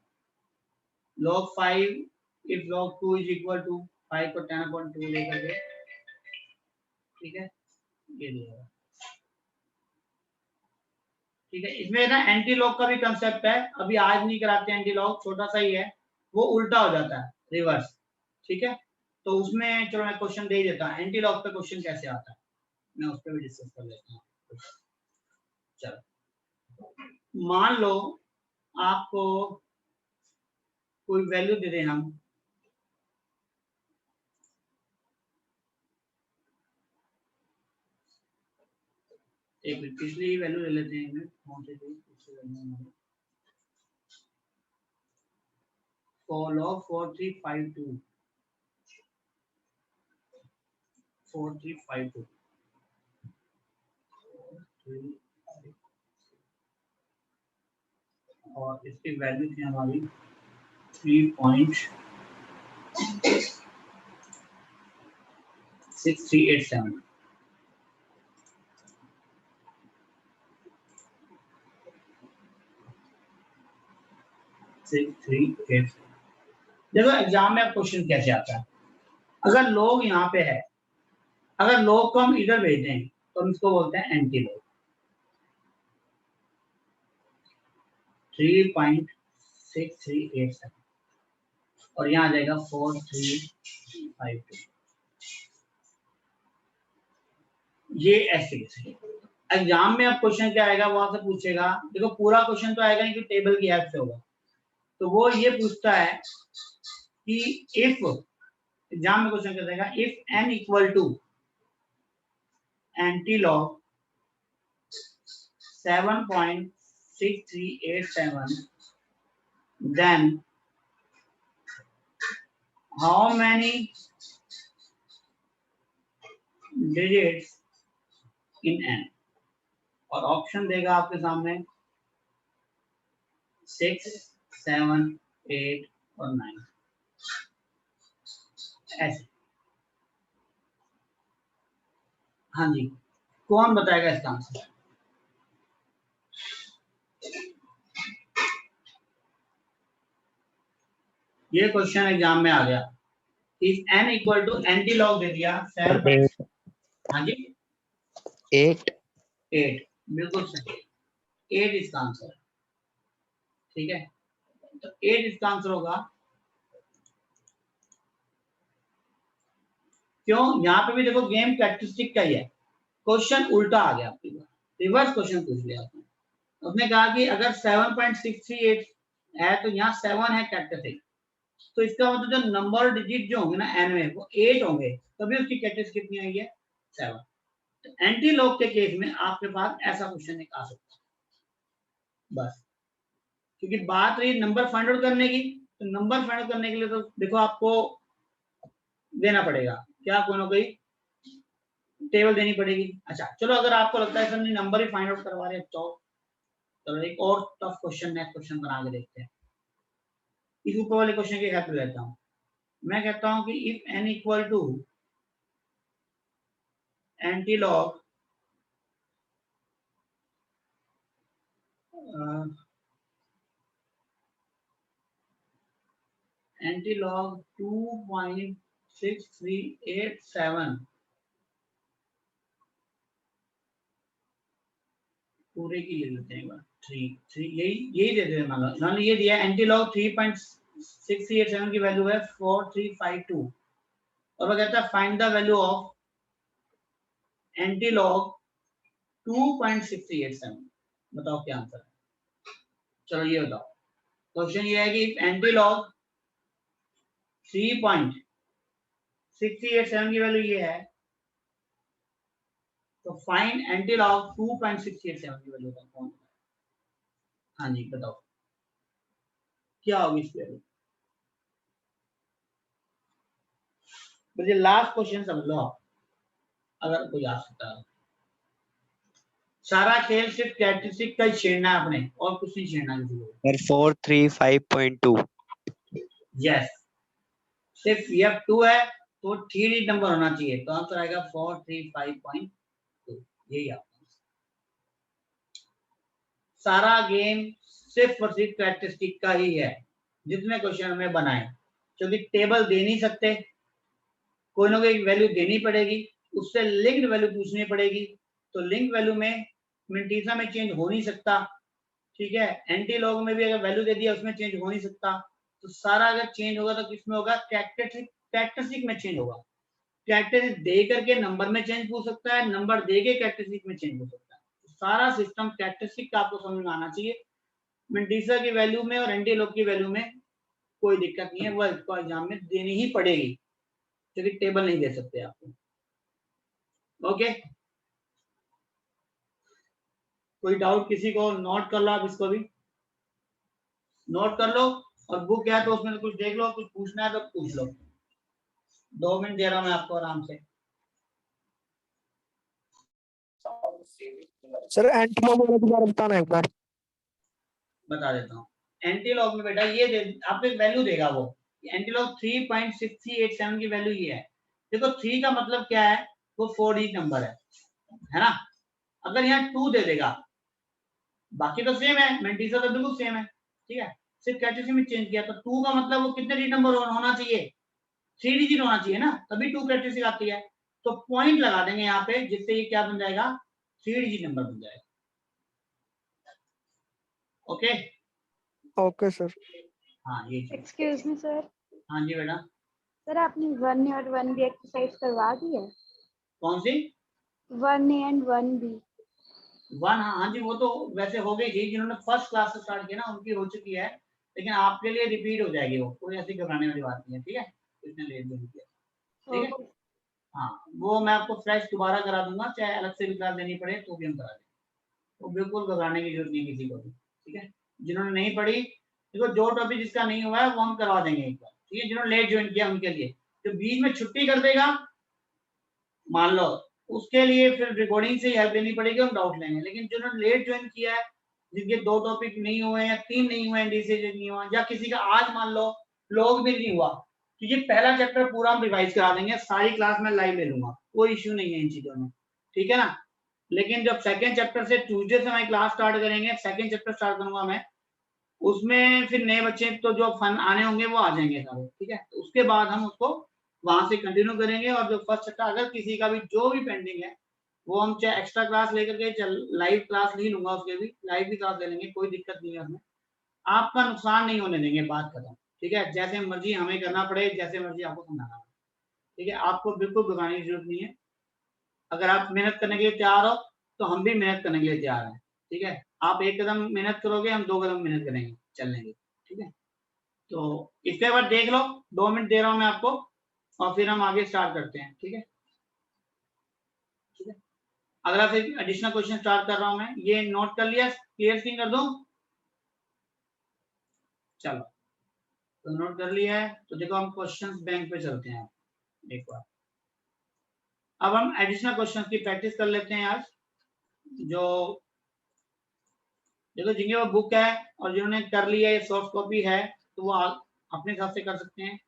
log 5 if log 2 is equal to 5 को 10/2 लेकर के, ठीक है, ये दिया हुआ है। ठीक है, इसमें ना एंटी लॉग का भी कंसेप्ट है, अभी आज नहीं कराते एंटी लॉग, छोटा सा ही है, वो उल्टा हो जाता है, रिवर्स। ठीक है, तो उसमें चलो मैं क्वेश्चन दे ही देता हूँ, एंटी लॉग पे क्वेश्चन कैसे आता है, मैं उस पर भी डिस्कस कर लेता हूँ। चलो मान लो आपको कोई वैल्यू दे दें हम, एक पिछली वैल्यू ले लेते हैं, कौन सी थी पिछली वैल्यू, log 4352 और इसकी वैल्यू थी हमारी 3.6387। देखो एग्जाम में क्वेश्चन कैसे आता है, अगर लोग यहाँ पे है, अगर लोग को हम इधर भेज दें तो हम इसको बोलते हैं एंटी लोग। 3.6387 और यहाँ आ जाएगा 4352। ये ऐसे एग्जाम में अब क्वेश्चन क्या आएगा, वहां से पूछेगा, देखो पूरा क्वेश्चन तो आएगा नहीं कि टेबल की हेल्प से होगा, तो वो ये पूछता है कि इफ, एग्जाम में क्वेश्चन क्या देगा, if n equal to antilog 7.6387 then how many digits in n, और ऑप्शन देगा आपके सामने 6, 7, 8 और 9 ऐसे। हाँ जी, कौन बताएगा इसका आंसर? ये क्वेश्चन एग्जाम में आ गया, if n equal to antilog दे दिया 7। हाँ जी
8
बिल्कुल सही, 8 इसका आंसर। ठीक है, तो 8 इसका आंसर होगा। क्यों, यहाँ पे भी देखो गेम कैरेक्टरिस्टिक का ही है, क्वेश्चन उल्टा आ गया आपकी बार, रिवर्स क्वेश्चन पूछ लिया आपने। उसने कहा कि अगर 7.638 है तो यहाँ 7 है कैरेक्टरिस्टिक, तो इसका मतलब जो नंबर डिजिट जो होंगे ना n में वो 8 होंगे, तभी उसकी कैरेक्टरिस्टिक कितनी आई है 7। तो एंटी लॉग के केस में आपके पास ऐसा क्वेश्चन एक आ सकता है बस, क्योंकि बात रही नंबर फाइंड आउट करने की, तो नंबर फाइंड आउट करने के लिए तो देखो आपको देना पड़ेगा क्या, कोई ना कोई टेबल देनी पड़ेगी। अच्छा चलो, अगर आपको लगता है सर नहीं नंबर ही फाइंड आउट करवा रहे हैं तो चलो एक और टफ क्वेश्चन, नेक्स्ट क्वेश्चन बना के देखते हैं। इस ऊपर वाले क्वेश्चन की हेल्प लेता हूं, मैं कहता हूं कि if n equal to antilog antilog 2.6387 पूरे की ले लेते हैं एक बार, 3 यही दे देते, मान लो ये दिया एंटीलॉग 3.6387 की वैल्यू है 4352, और वो कहता है find the value of anti log 2.637। बताओ क्या आंसर है। चलो ये बताओ, क्वेश्चन ये है कि एंटी लॉग 3.637 की वैल्यू ये है, तो फाइंड एंटी लॉग 2.687 की वैल्यू कौन है। हाँ जी बताओ क्या होगी इस वैल्यू। मुझे लास्ट क्वेश्चन समझ लो आप, अगर कोई आ सकता है। सारा खेल सिर्फ कैरेक्टरिस्टिक का ही छेड़ना है अपने, और कुछ नहीं छेड़ना किसी को।
सर 435.2।
यस, सिर्फ ये 2 है तो 3 डिजिट नंबर होना चाहिए, तो आंसर आएगा 435.2। यही आपका सारा गेम सिर्फ और सिर्फ कैरेक्टरिस्टिक का ही है जितने क्वेश्चन हमें बनाए, क्योंकि टेबल दे नहीं सकते, कोई ना कोई वैल्यू देनी पड़ेगी, उससे लिंक्ड वैल्यू पूछनी पड़ेगी, तो लिंक वैल्यू में मिंटीसा में चेंज हो नहीं सकता, ठीक है। एंटी लॉग में भी अगर वैल्यू दे दिया उसमें चेंज हो नहीं सकता, तो सारा अगर चेंज होगा तो किसमें होगा, कैरेक्टरिस्टिक में चेंज होगा। कैरेक्टरिस्टिक दे करके नंबर में चेंज हो सकता है, नंबर दे के कैरेक्टरिस्टिक में चेंज हो सकता है, तो सारा सिस्टम कैरेक्टरिस्टिक का आपको समझ में आना चाहिए। मिंटीसा की वैल्यू में और एंटी लॉग की वैल्यू में कोई दिक्कत नहीं है, वो इसको एग्जाम में देनी ही पड़ेगी, क्योंकि टेबल नहीं दे सकते आपको। ओके, कोई डाउट किसी को, नोट कर लो आप, इसको भी नोट कर लो, और बुक है तो उसमें कुछ देख लो, कुछ पूछना है तो पूछ लो। 2 मिनट दे रहा हूं मैं आपको आराम से।
सर एंटीलॉग वाला दोबारा बताना एक बार।
बता देता हूँ। एंटीलॉग में बेटा ये आपको एक वैल्यू देगा वो, एंटीलॉग 3.6387 की वैल्यू ये है। देखो 3 का मतलब क्या है, वो 4 डिजिट नंबर है ना। अगर यहाँ 2 दे देगा, बाकी तो सेम है, मेंटीसा तो बिल्कुल सेम है, ठीक है, सिर्फ कैटेगरी में चेंज किया, तो 2 का मतलब वो कितने डिजिट नंबर होना चाहिए, 3 डिजिट होना चाहिए ना, तभी 2 कैरेक्टरिस्टिक आती है। तो पॉइंट लगा देंगे यहाँ पे, जिससे ये क्या बन जाएगा, 3 डिजिट नंबर बन जाएगा। Okay
okay sir.
हाँ ये चीज।
Excuse me sir.
हाँ जी बेटा।
सर आपने 1 और 1 बी एक्सरसाइज करवा दी है?
कौन सी?
1 ए एंड 1 बी।
1, हाँ जी वो तो वैसे हो गई थी, जिन्होंने फर्स्ट क्लास से स्टार्ट किया ना उनकी हो चुकी है, लेकिन आपके लिए रिपीट हो जाएगी, वो कोई ऐसी घबराने वाली बात नहीं है, ठीक है, इतने लेट नहीं किया, ठीक है।
ओके।
हाँ वो मैं आपको फ्रेश दोबारा करा दूंगा, चाहे अलग से भी क्लास देनी पड़े तो भी हम करा देंगे, वो बिल्कुल घबराने की जरूरत नहीं किसी को भी, ठीक है। जिन्होंने नहीं पढ़ी, देखो जो टॉपिक जिसका नहीं हुआ है वो हम करवा देंगे एक बार, ठीक है। जिन्होंने लेट ज्वाइन किया उनके लिए, जो बीच में छुट्टी कर देगा मान लो, उसके लिए फिर रिकॉर्डिंग से ही हेल्प लेनी पड़ेगी, हम डाउट लेंगे। लेकिन जिन्होंने लेट ज्वाइन किया है, जिनके 2 टॉपिक नहीं हुए या 3 नहीं हुए, एनडीसी नहीं हुआ, या किसी का आज मान लो लॉग भी नहीं हुआ, तो ये पहला चैप्टर पूरा हम रिवाइज करा देंगे, सारी क्लास में लाइव ले लूंगा, कोई इश्यू नहीं है इन चीजों में, ठीक है ना। लेकिन जब सेकंड चैप्टर से ट्यूसडे से मैं क्लास स्टार्ट करेंगे, सेकंड चैप्टर स्टार्ट करूंगा मैं, उसमें फिर नए बच्चे तो जो फन आने होंगे वो आ जाएंगे सारे, ठीक है। तो उसके बाद हम उसको वहां से कंटिन्यू करेंगे, और जो फर्स्ट चैप्टर अगर किसी का भी जो भी पेंडिंग है वो हम चाहे एक्स्ट्रा क्लास लेकर के लाइव क्लास नहीं लूंगा, उसके भी लाइव भी क्लास ले लेंगे, कोई दिक्कत नहीं है उसमें, आपका नुकसान नहीं होने देंगे, बात खत्म, ठीक है। जैसे मर्जी हमें करना पड़े, जैसे मर्जी आपको समझाना पड़े, ठीक है, आपको बिल्कुल घबराने की जरूरत नहीं है। अगर आप मेहनत करने के लिए तैयार हो तो हम भी मेहनत करने के लिए तैयार हैं, ठीक है। आप 1 कदम मेहनत करोगे, हम 2 कदम मेहनत करेंगे, चल लेंगे, ठीक है। तो इसके बाद देख लो, 2 मिनट दे रहा हूं मैं आपको, और फिर हम आगे स्टार्ट करते हैं, ठीक है, ठीक है। अगला फिर एडिशनल क्वेश्चन स्टार्ट कर रहा हूं मैं, ये नोट कर लिया, क्लियर स्क्रीन कर दूं, चलो तो नोट कर लिया है, तो देखो हम क्वेश्चंस बैंक पे चलते हैं एक बार। अब हम एडिशनल क्वेश्चंस की प्रैक्टिस कर लेते हैं आज, जो देखो जिनके वो बुक है और जिन्होंने कर लिया है, सॉफ्ट कॉपी है, तो वो अपने हिसाब से कर सकते हैं।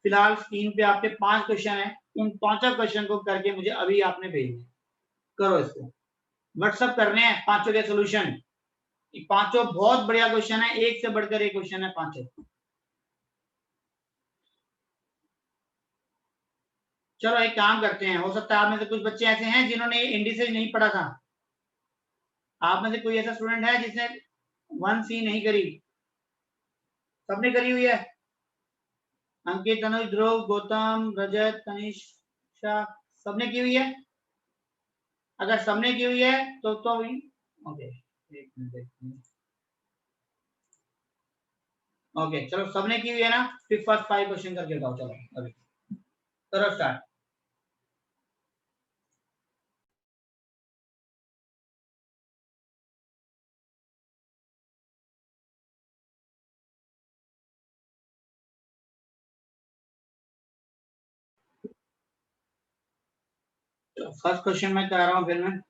फिलहाल स्क्रीन पे आपके 5 क्वेश्चन है, उन 5 क्वेश्चन को करके मुझे अभी आपने भेजना है, करो इसको, व्हाट्सअप करने हैं 5 के सोल्यूशन। 5 बहुत बढ़िया क्वेश्चन है, एक से बढ़कर एक क्वेश्चन है 5। चलो एक काम करते हैं, हो सकता है आप में से कुछ बच्चे ऐसे हैं जिन्होंने इंडिसेज नहीं पढ़ा था, आप में से कोई ऐसा स्टूडेंट है जिसने 1C नहीं करी, सबने करी हुई है, अंकित, अनुज, ध्रुव, गौतम, रजत, तनिषा, सबने की हुई है? अगर सबने की हुई है तो ओके, एक मिनट। ओके चलो, सबने की हुई है ना? फिर फर्स्ट 5 क्वेश्चन करके बताओ। चलो अभी करो स्टार्ट। फर्स्ट क्वेश्चन मैं करा रहा हूँ फिर मैं।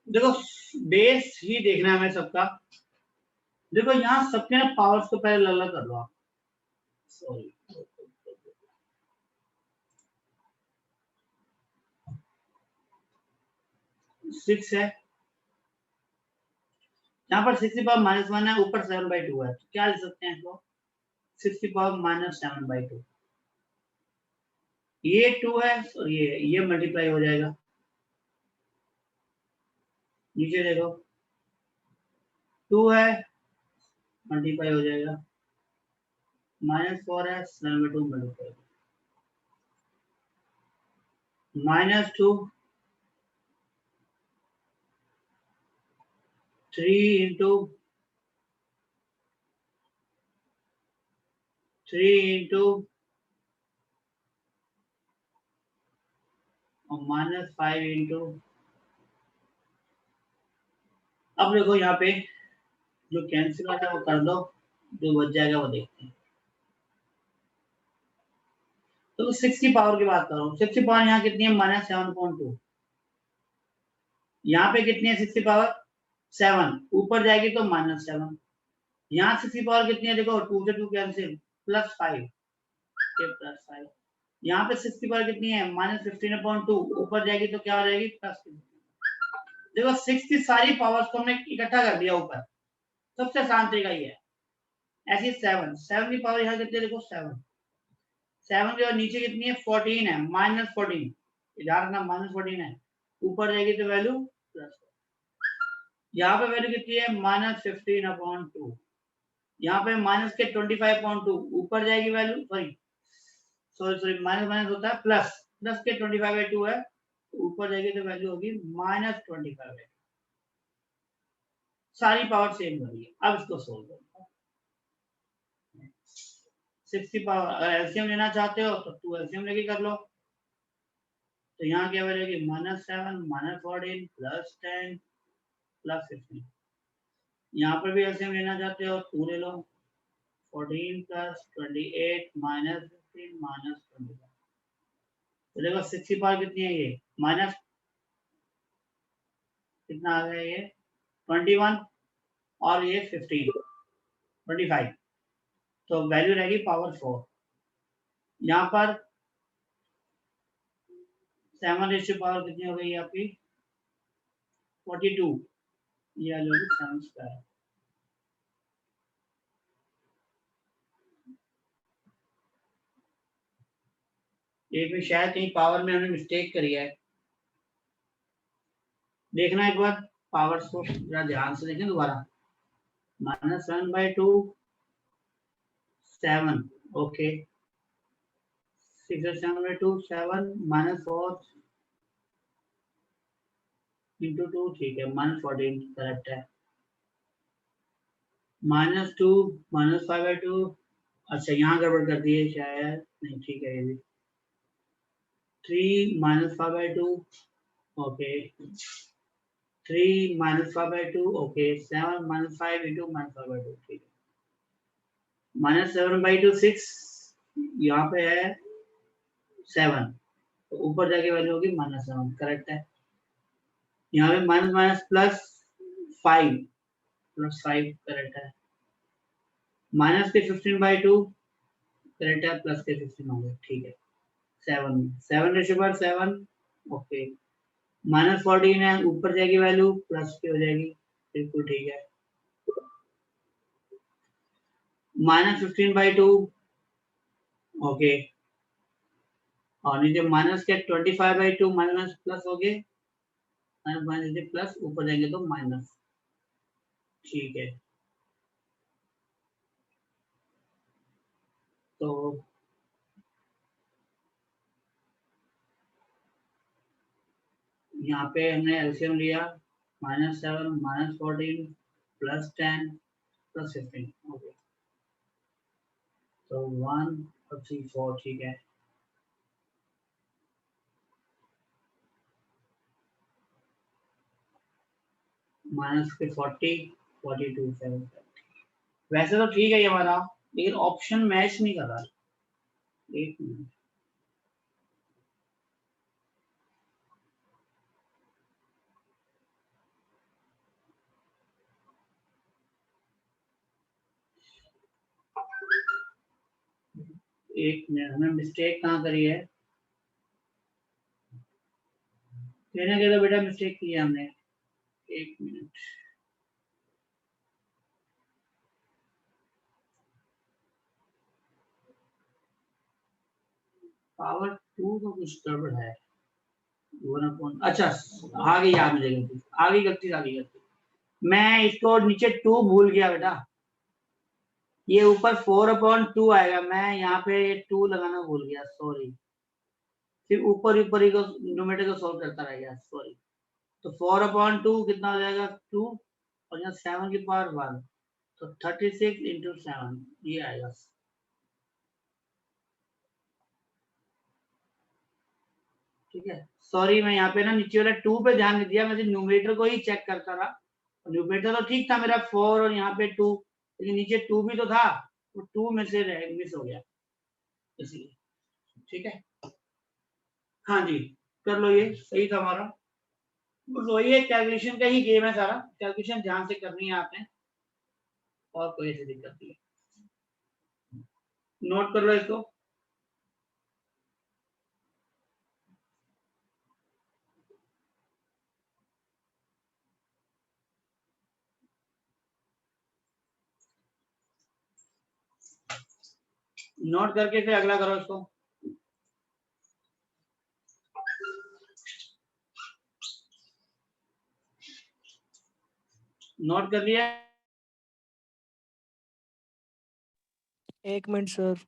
देखो बेस ही देखना है हमें सबका। देखो यहाँ सबके ना पावर्स को पहले लल्ला कर लो आप। सॉरी, 6 है यहाँ पर, 6 की पावर -1 है, ऊपर 7/2 है, तो क्या लिख सकते हैं इसको? 6 की पावर -7/2। ये 2 है और ये मल्टीप्लाई हो जाएगा। नीचे देखो 2 है, मल्टीप्लाई हो जाएगा। -4 है, 7/2 मल्टीप्लाई, -2 3 into 5 into, अब देखो यहाँ पे जो कैंसिल होता है वो कर दो, जो बच जाएगा वो देखते हैं। तो 6 की पावर की बात कर रहा हूँ। 6 की पावर यहाँ कितनी है? -7.2। यहाँ पे कितनी है 6 की पावर? 7, ऊपर जाएगी तो -7। यहाँ 6 की पावर कितनी है? देखो 2 से 2 कैंसिल, +5 +5। यहाँ पे 6 की पावर कितनी है? -15/2, ऊपर जाएगी तो क्या हो जाएगी? +15। देखो 6 की सारी पावर्स को हमने इकट्ठा कर दिया ऊपर। सबसे आसान तरीका ये है। ऐसी 7 की पावर यहाँ कितनी है? देखो 7 की और नीचे कितनी है? 14 है, -14। याद रखना -14 है, ऊपर जाएगी तो वैल्यू प्लस। यहाँ पे वैल्यू कितनी है? -15/2। यहाँ पे माइनस के 25.2, ऊपर जाएगी वैल्यू, सॉरी माइनस होता है प्लस, प्लस के 25/2 है, ऊपर जाएगी तो वैल्यू होगी -25। सारी पावर सेम हो रही है। अब इसको सोल्व करो। 6 की पावर अगर एलसीएम लेना चाहते हो तो 2 एलसीएम लेके कर लो। तो यहाँ क्या बनेगी? -7 -14 +10 +15। यहाँ पर भी एलसीएम लेना चाहते हो 2 ले लो। 14 + 28 -15 -25। तो देखो 6 की पावर कितनी है? ये माइनस कितना आ गया? ये 21 और ये 15 25, तो वैल्यू रहेगी पावर 4। यहाँ पर 7 पावर कितनी हो गई आपकी? 42, ये आ जाएगी 7²। एक में शायद कहीं पावर में हमने मिस्टेक करी है, देखना एक बार पावर्स को जरा ध्यान से देखें दोबारा। -7/2 7, ओके। 6 और 7/2 7, -4 into 2, ठीक है, -14 करेक्ट है। -2 -5/2, अच्छा यहाँ गड़बड़ कर दी है शायद, नहीं ठीक है ये भी। 3 -5/2, ओके। 3 -5/2, ओके। 7 -5 into -5/2, ठीक है। -7/2 6, यहाँ पे है 7, तो ऊपर जाके वैल्यू होगी -7, करेक्ट है। यहाँ पे माइनस माइनस +5 करेक्ट है। माइनस के 15/2 करेक्ट है, प्लस के 15 हो गए, ठीक है। 7 ओके। -14 है, ऊपर जाएगी वैल्यू प्लस की हो जाएगी, बिल्कुल ठीक है। -15/2 ओके, और नीचे माइनस के 25/2 माइनस प्लस हो गए, माइनस प्लस ऊपर जाएंगे तो माइनस, ठीक है। तो यहाँ पे हमने एलसीएम लिया, -7 -14 +10 +15 ओके, तो 1 और 3 4 ठीक है। माइनस के 40 42 7 वैसे तो ठीक है ये हमारा, लेकिन ऑप्शन मैच नहीं कर रहा। एक मिनट, हमने मिस्टेक कहाँ करी है, कहने के तो बेटा मिस्टेक की है हमने। एक मिनट, पावर 2 तो कुछ गड़बड़ है। अच्छा आ गई याद, मुझे गलती आ गई गलती। मैं इसको नीचे 2 भूल गया बेटा, ये ऊपर 4/2 आएगा, मैं यहाँ पे 2 लगाना भूल गया, सॉरी। फिर ऊपर ही को न्यूमरेटर को सॉल्व करता रह गया, सॉरी। तो 4/2 कितना हो जाएगा 2, और यहाँ 7 की पावर 1, तो 36 × 7 ये आएगा। ठीक है, सॉरी मैं यहाँ पे ना नीचे वाला 2 पे ध्यान नहीं दिया, मैं न्यूमरेटर को ही चेक करता रहा। न्यूमरेटर तो ठीक था मेरा 4 और यहाँ पे 2, लेकिन नीचे 2 भी तो था, तो 2 में से मिस हो गया इसलिए। ठीक है, हाँ जी, कर लो, ये सही था हमारा। बस वही है, कैलकुलेशन का ही गेम है सारा, कैलकुलेशन ध्यान से करनी है आपने, और कोई ऐसी दिक्कत नहीं है। नोट कर लो इसको। नोट करके फिर अगला करो इसको। नोट कर लिया?
1 मिनट सर।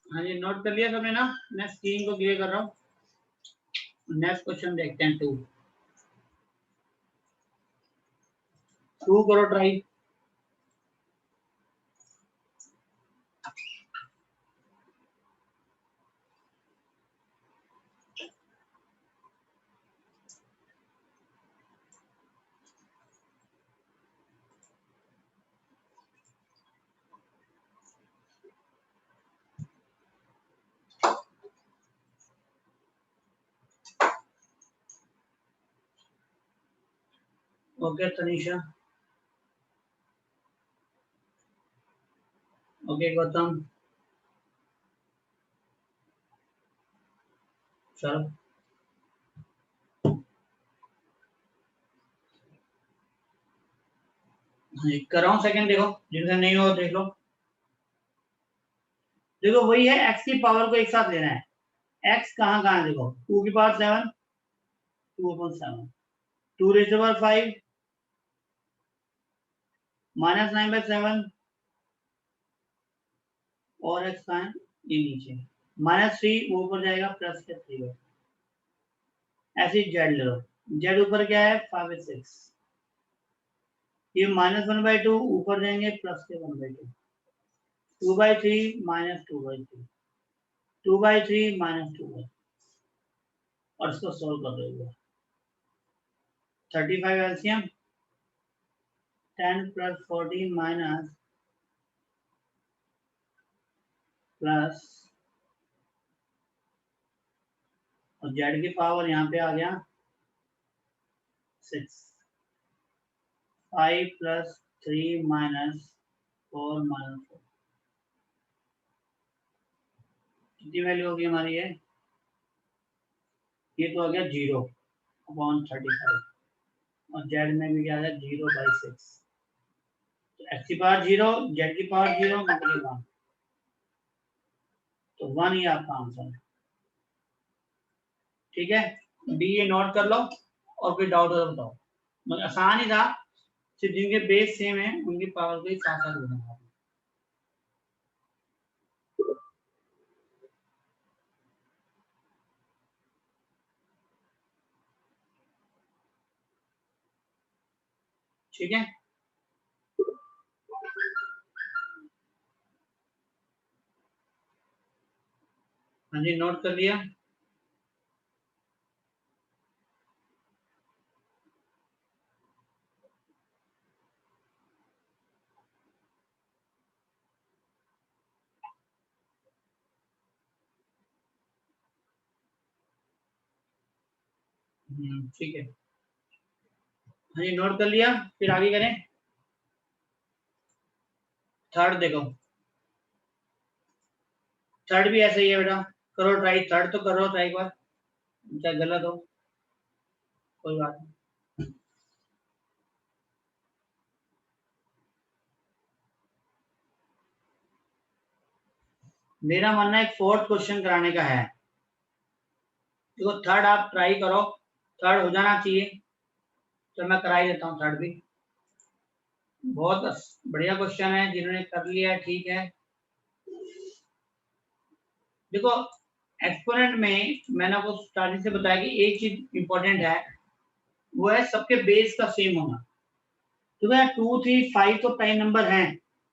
हाँ जी, नोट कर लिया सबने ना? मैं स्क्रीन को क्लियर कर रहा हूँ। नेक्स्ट क्वेश्चन देखते हैं, 2 करो try. Okay Tanisha, okay Gautam, चलो कर रहा हूँ सेकंड, देखो जिनका नहीं हो देख लो। देखो वही है, x की पावर को एक साथ लेना है। x कहाँ कहाँ है, देखो 2 की पावर 7, 2/7, 2⁵5 -9/7, और x कहाँ है, ये नीचे, -3 वो ऊपर जाएगा, प्लस के 3। ऐसे जेड ले लो, जेड ऊपर क्या है 5 6, ये -1/2 ऊपर जाएंगे प्लस के 1/2, 2/3 -2/3, 2/3 -2/3 और इसको सोल्व कर दोगे 35 एलसीएम 10 + 14 माइनस प्लस और जेड की पावर यहाँ पे आ गया 6, 5 + 3 - 4 - 4 कितनी वैल्यू होगी हमारी ये तो आ गया 0/35 और जेड में भी क्या है 0/6, तो एक्स की पावर 0 जेड की पावर 0 मतलब 1, तो 1 ही आपका आंसर है। ठीक है, डी ये नोट कर लो और कोई डाउट हो तो बताओ। मतलब आसान ही था, सिर्फ जिनके बेस सेम है उनकी पावर को ही साथ साथ बनाना। ठीक है, हाँ जी नोट कर लिया। ठीक है, हाँ जी नोट कर लिया, फिर आगे करें। थर्ड देखो, थर्ड भी ऐसे ही है बेटा, करो ट्राई, थर्ड तो करो ट्राई एक बार, चाहे गलत हो कोई बात नहीं। मेरा मानना है फोर्थ क्वेश्चन कराने का है, देखो थर्ड आप ट्राई करो, थर्ड हो जाना चाहिए, तो मैं करा ही देता हूँ थर्ड भी। बहुत बढ़िया क्वेश्चन है, जिन्होंने कर लिया है ठीक है। देखो एक्सपोनेंट में मैंने आपको स्टार्टिंग से बताया कि एक चीज इंपॉर्टेंट है, वो है सबके बेस का सेम होना। तो भैया 2, 3, 5 तो प्राइम नंबर हैं,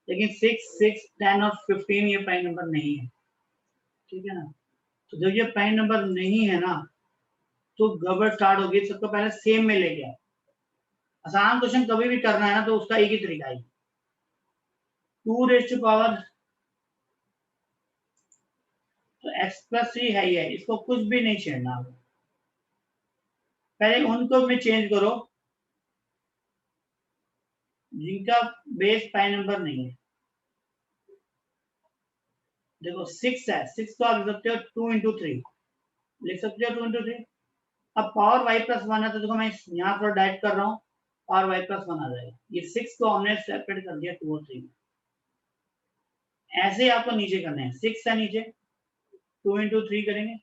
लेकिन 6, 6, 10 और 15 ये प्राइम नंबर नहीं है। ठीक है ना, तो जब ये प्राइम नंबर नहीं है ना, तो गड़बड़ स्टार्ट होगी। सबको पहले सेम में लेके आओ। आसान क्वेश्चन कभी भी करना है ना, तो उसका एक ही तरीका है, 2 तो x+3 है ही है, इसको कुछ भी नहीं छेड़ना। पहले उनको में चेंज करो जिनका बेस प्राइम नंबर नहीं है। देखो 6 है, 6 तो आप लिख सकते हो 2 × 3 लिख सकते हो 2 × 3। अब पावर y+1 है, तो देखो मैं यहाँ पर डायरेक्ट कर रहा हूँ, पावर y+1 आ जाएगा। ये 6 को हमने सेपरेट कर दिया 2 और 3 में। ऐसे ही आपको नीचे करना है, 6 है नीचे, 2 × 3 करेंगे,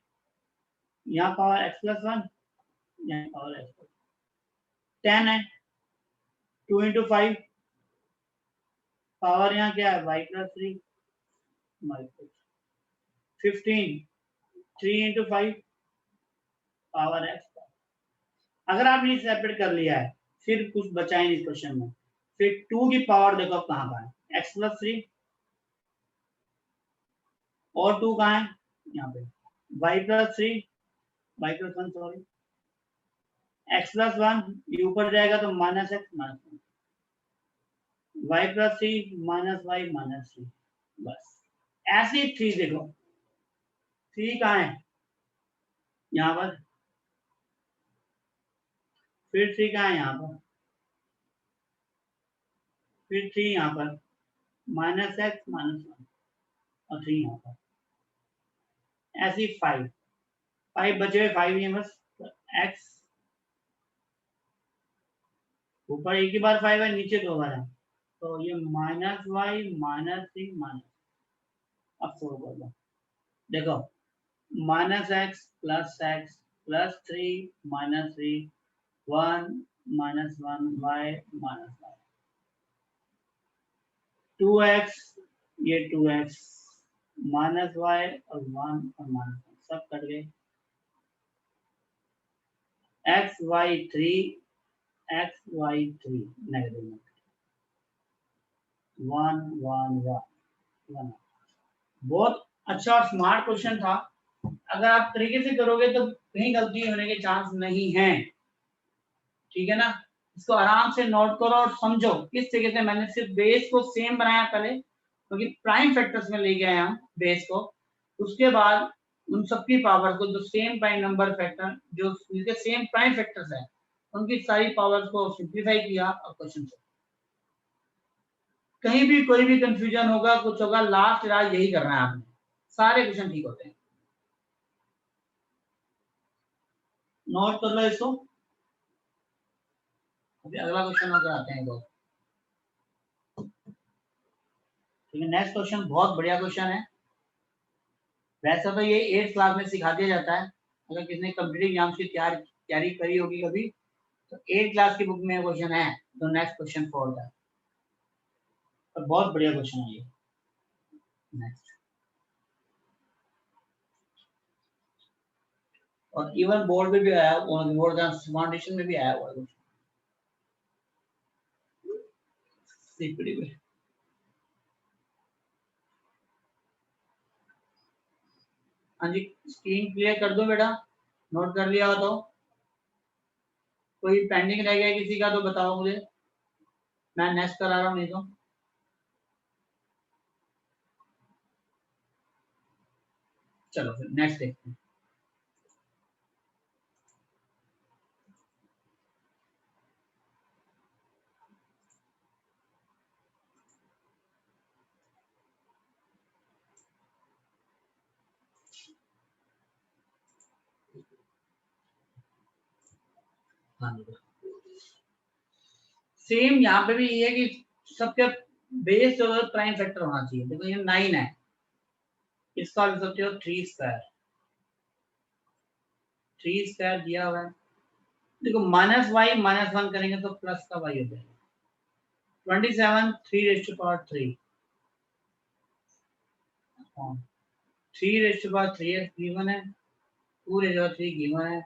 यहाँ पावर x+1, यहाँ पावर x+1, 10 है, 2 × 5 पावर यहाँ क्या है y+3, 15, 3 × 5 पावर x। अगर आपने सेपरेट कर लिया है, फिर कुछ बचा ही नहीं क्वेश्चन में। फिर 2 की पावर देखो अब कहाँ पर है, x+3 और 2 कहाँ है यहाँ पे, y+3, y+1 सॉरी, x+1 ये ऊपर जाएगा तो -x -1, y+3 -y -3, बस ऐसे ही 3 देखो, 3 कहाँ है यहाँ पर, फिर 3 कहाँ है यहाँ पर, फिर 3 यहाँ पर, -x -1 और 3 यहाँ पर, ऐसे ही 5 बचे हुए 5 ही है बस। तो x ऊपर एक ही बार 5 है, नीचे 2 बार है, तो ये -y -3 माइनस, अब सोल्व कर दो। देखो -x +x +3 -3 1 -1 y -y, 2x ये 2x -y और 1 और -1 सब कट गए, x y 3 नेगेटिव में, 1 1 1 बहुत अच्छा और स्मार्ट क्वेश्चन था। अगर आप तरीके से करोगे तो कहीं गलती होने के चांस नहीं है, ठीक है ना। इसको आराम से नोट करो और समझो किस तरीके से मैंने सिर्फ बेस को सेम बनाया पहले, क्योंकि प्राइम फैक्टर्स में ले गए हम बेस को, उसके बाद उन सबकी पावर को जो सेम प्राइम नंबर फैक्टर जो उनके सेम प्राइम फैक्टर्स है उनकी सारी पावर्स को सिंप्लीफाई किया और क्वेश्चन से कहीं भी कोई भी कंफ्यूजन होगा कुछ होगा लास्ट राज यही करना है आपने, सारे क्वेश्चन ठीक होते हैं। नोट कर लो इसको। अभी अगला क्वेश्चन होकर आते हैं लोग, ठीक है। नेक्स्ट क्वेश्चन बहुत बढ़िया क्वेश्चन है। वैसे तो ये 8th क्लास में सिखा दिया जाता है, अगर किसी ने कम्पिटिटिव एग्जाम्स की तैयारी करी होगी कभी तो 8th क्लास की बुक में क्वेश्चन है। तो नेक्स्ट क्वेश्चन फॉर दैट, और बहुत बढ़िया क्वेश्चन है ये। नेक्स्ट, और इवन बोर्ड में भी आया, बोर्ड का फाउंडेशन में भी आया हुआ है सीपीडी में। हाँ जी, स्क्रीन क्लियर कर दो बेटा, नोट कर लिया हो तो। कोई पेंडिंग रह गया किसी का तो बताओ मुझे, मैं नेक्स्ट करा रहा हूँ, नहीं तो चलो फिर नेक्स्ट देखते हैं। हाँ जी, सेम यहाँ पे भी ये है कि सबके बेस जो प्राइम फैक्टर होना चाहिए। देखो ये 9 है, इसका लिख सकते हो 3 स्क्वायर, 3 स्क्वायर दिया हुआ है। देखो माइनस वाई माइनस 1 करेंगे तो प्लस का वाई हो जाएगा। 27 3 raise to power 3, 3 raise to power 3 given है, 2 रेज़ टू पावर 3 गिवन है,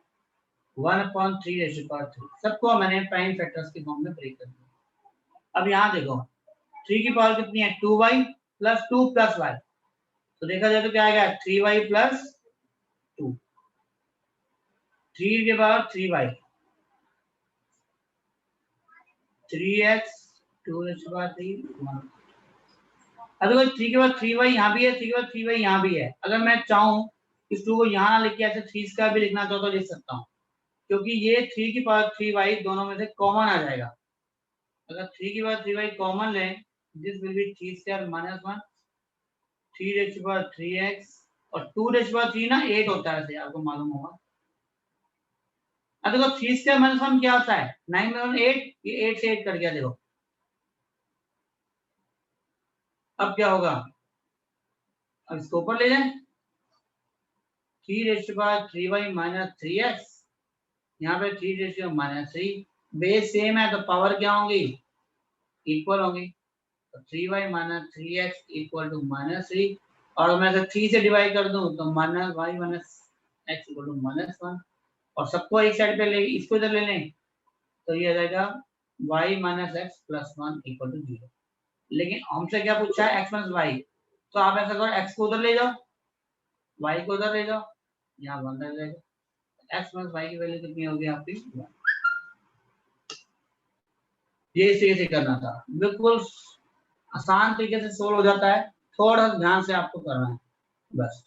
1/3 रेज़ टू पावर 3 सबको मैंने प्राइम फैक्टर्स के फॉर्म में ब्रेक कर दिया। अब यहाँ देखो 3 की पावर कितनी है, 2y प्लस 2 प्लस y, तो देखा जाए तो क्या आएगा 3y प्लस 2, 3 के power 3y, 3x 2 rays to power 3 1। अब देखो 3 के बाद 3y यहाँ भी है, 3 के बाद 3y यहाँ भी है। अगर मैं चाहूँ इस 2 को यहाँ ना लिख के ऐसे 3 स्क्वायर भी लिखना चाहो तो लिख सकता हूँ, क्योंकि ये 3 की पावर 3y दोनों में से कॉमन आ जाएगा। अगर 3 की पावर 3y कॉमन लें, this will be 3 square minus 1, 3 raise to power 3x, और 2 रेज़ टू पावर 3 ना 8 होता है, ऐसे आपको मालूम होगा। अब देखो 3 स्क्वायर माइनस 1 क्या होता है, 9 में 8, ये 8 से 8 कट गया। देखो अब क्या होगा, अब इसको ऊपर ले जाए, 3 raise to power 3y minus 3x, यहाँ पे 3 raise to minus 3, base same है तो पावर क्या होंगी, इक्वल होंगी। तो 3y minus 3x equal to minus 3, और मैं 3 से डिवाइड कर दूं तो minus y minus x equal to minus 1, और सबको एक साइड पे ले, इसको इधर ले लें तो ये आ जाएगा y minus x plus 1 equal to 0। लेकिन हमसे क्या पूछा है, x माइनस y, तो आप ऐसा करो x को उधर ले जाओ, y को उधर ले जाओ, यहाँ 1 रह जाएगा। x माइनस y की वैल्यू कितनी होगी आपकी 1। ये इस तरीके से करना था, बिल्कुल आसान तरीके से सोल्व हो जाता है, थोड़ा ध्यान से आपको करना है बस।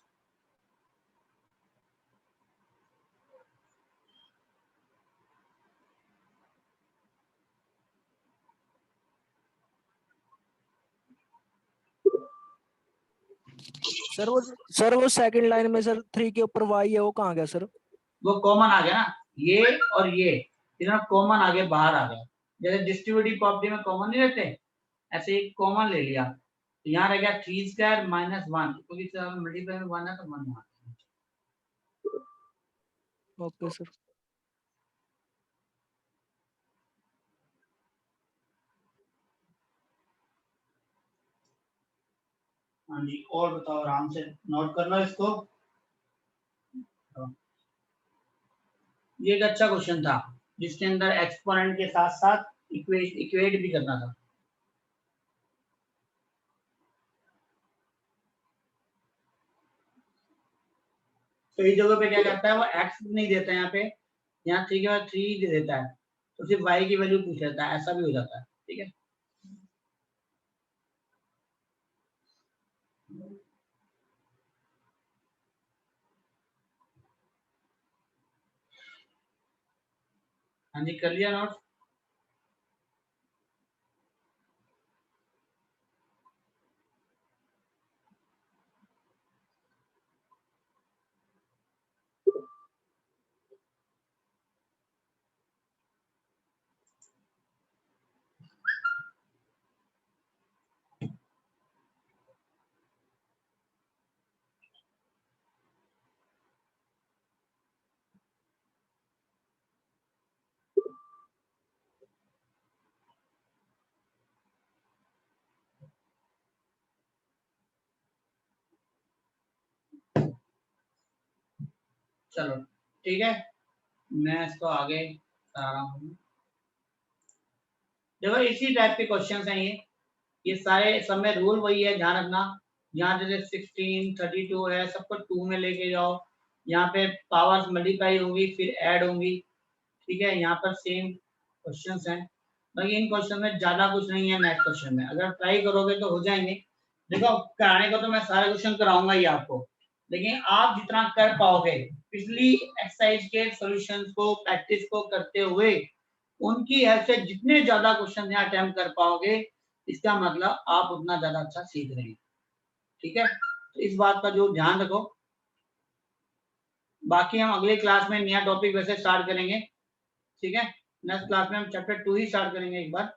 सर वो सेकंड लाइन में सर 3 के ऊपर y है, वो कहाँ गया सर?
वो कॉमन आ गया ना, ये और ये इतना कॉमन आगे बाहर आ गया। जैसे डिस्ट्रीब्यूटिव प्रॉपर्टी में कॉमन नहीं रहते, ऐसे एक कॉमन ले लिया, तो यहाँ रह गया 3 स्क्वायर माइनस 1, क्योंकि मल्टीप्लाई में 1 है तो 1 वहां।
Okay sir.
हाँ जी, और बताओ, आराम से नोट कर लो इसको। ये एक अच्छा क्वेश्चन था जिसके अंदर एक्सपोनेंट के साथ साथ इक्वेट भी करना था। कई जगह पे क्या करता है वो एक्स नहीं देता है, यहाँ 3 के बाद 3 दे देता है, तो सिर्फ y की वैल्यू पूछ लेता है, ऐसा भी हो जाता है। ठीक है, हाँ जी कर लिया नोट। चलो ठीक है, मैं इसको आगे बता रहा हूँ। देखो इसी टाइप के क्वेश्चंस हैं ये सारे, सब में रूल वही है, ध्यान रखना। यहाँ जैसे 16 32 है, सबको 2 में लेके जाओ, यहाँ पे पावर्स मल्टीप्लाई होंगी फिर ऐड होंगी। ठीक है, यहाँ पर सेम क्वेश्चंस हैं, बाकी इन क्वेश्चन में ज्यादा कुछ नहीं है। नेक्स्ट क्वेश्चन में अगर ट्राई करोगे तो हो जाएंगे। देखो कराने को तो मैं सारे क्वेश्चन कराऊंगा ही आपको, लेकिन आप जितना कर पाओगे पिछली एक्सरसाइज के सॉल्यूशंस को प्रैक्टिस को करते हुए उनकी हेल्प से जितने ज्यादा क्वेश्चन यहाँ अटेम्प्ट कर पाओगे, इसका मतलब आप उतना ज्यादा अच्छा सीख रहे हैं। ठीक है, तो इस बात का जो ध्यान रखो। बाकी हम अगले क्लास में नया टॉपिक वैसे स्टार्ट करेंगे। ठीक है, नेक्स्ट क्लास में हम चैप्टर 2 ही स्टार्ट करेंगे एक बार।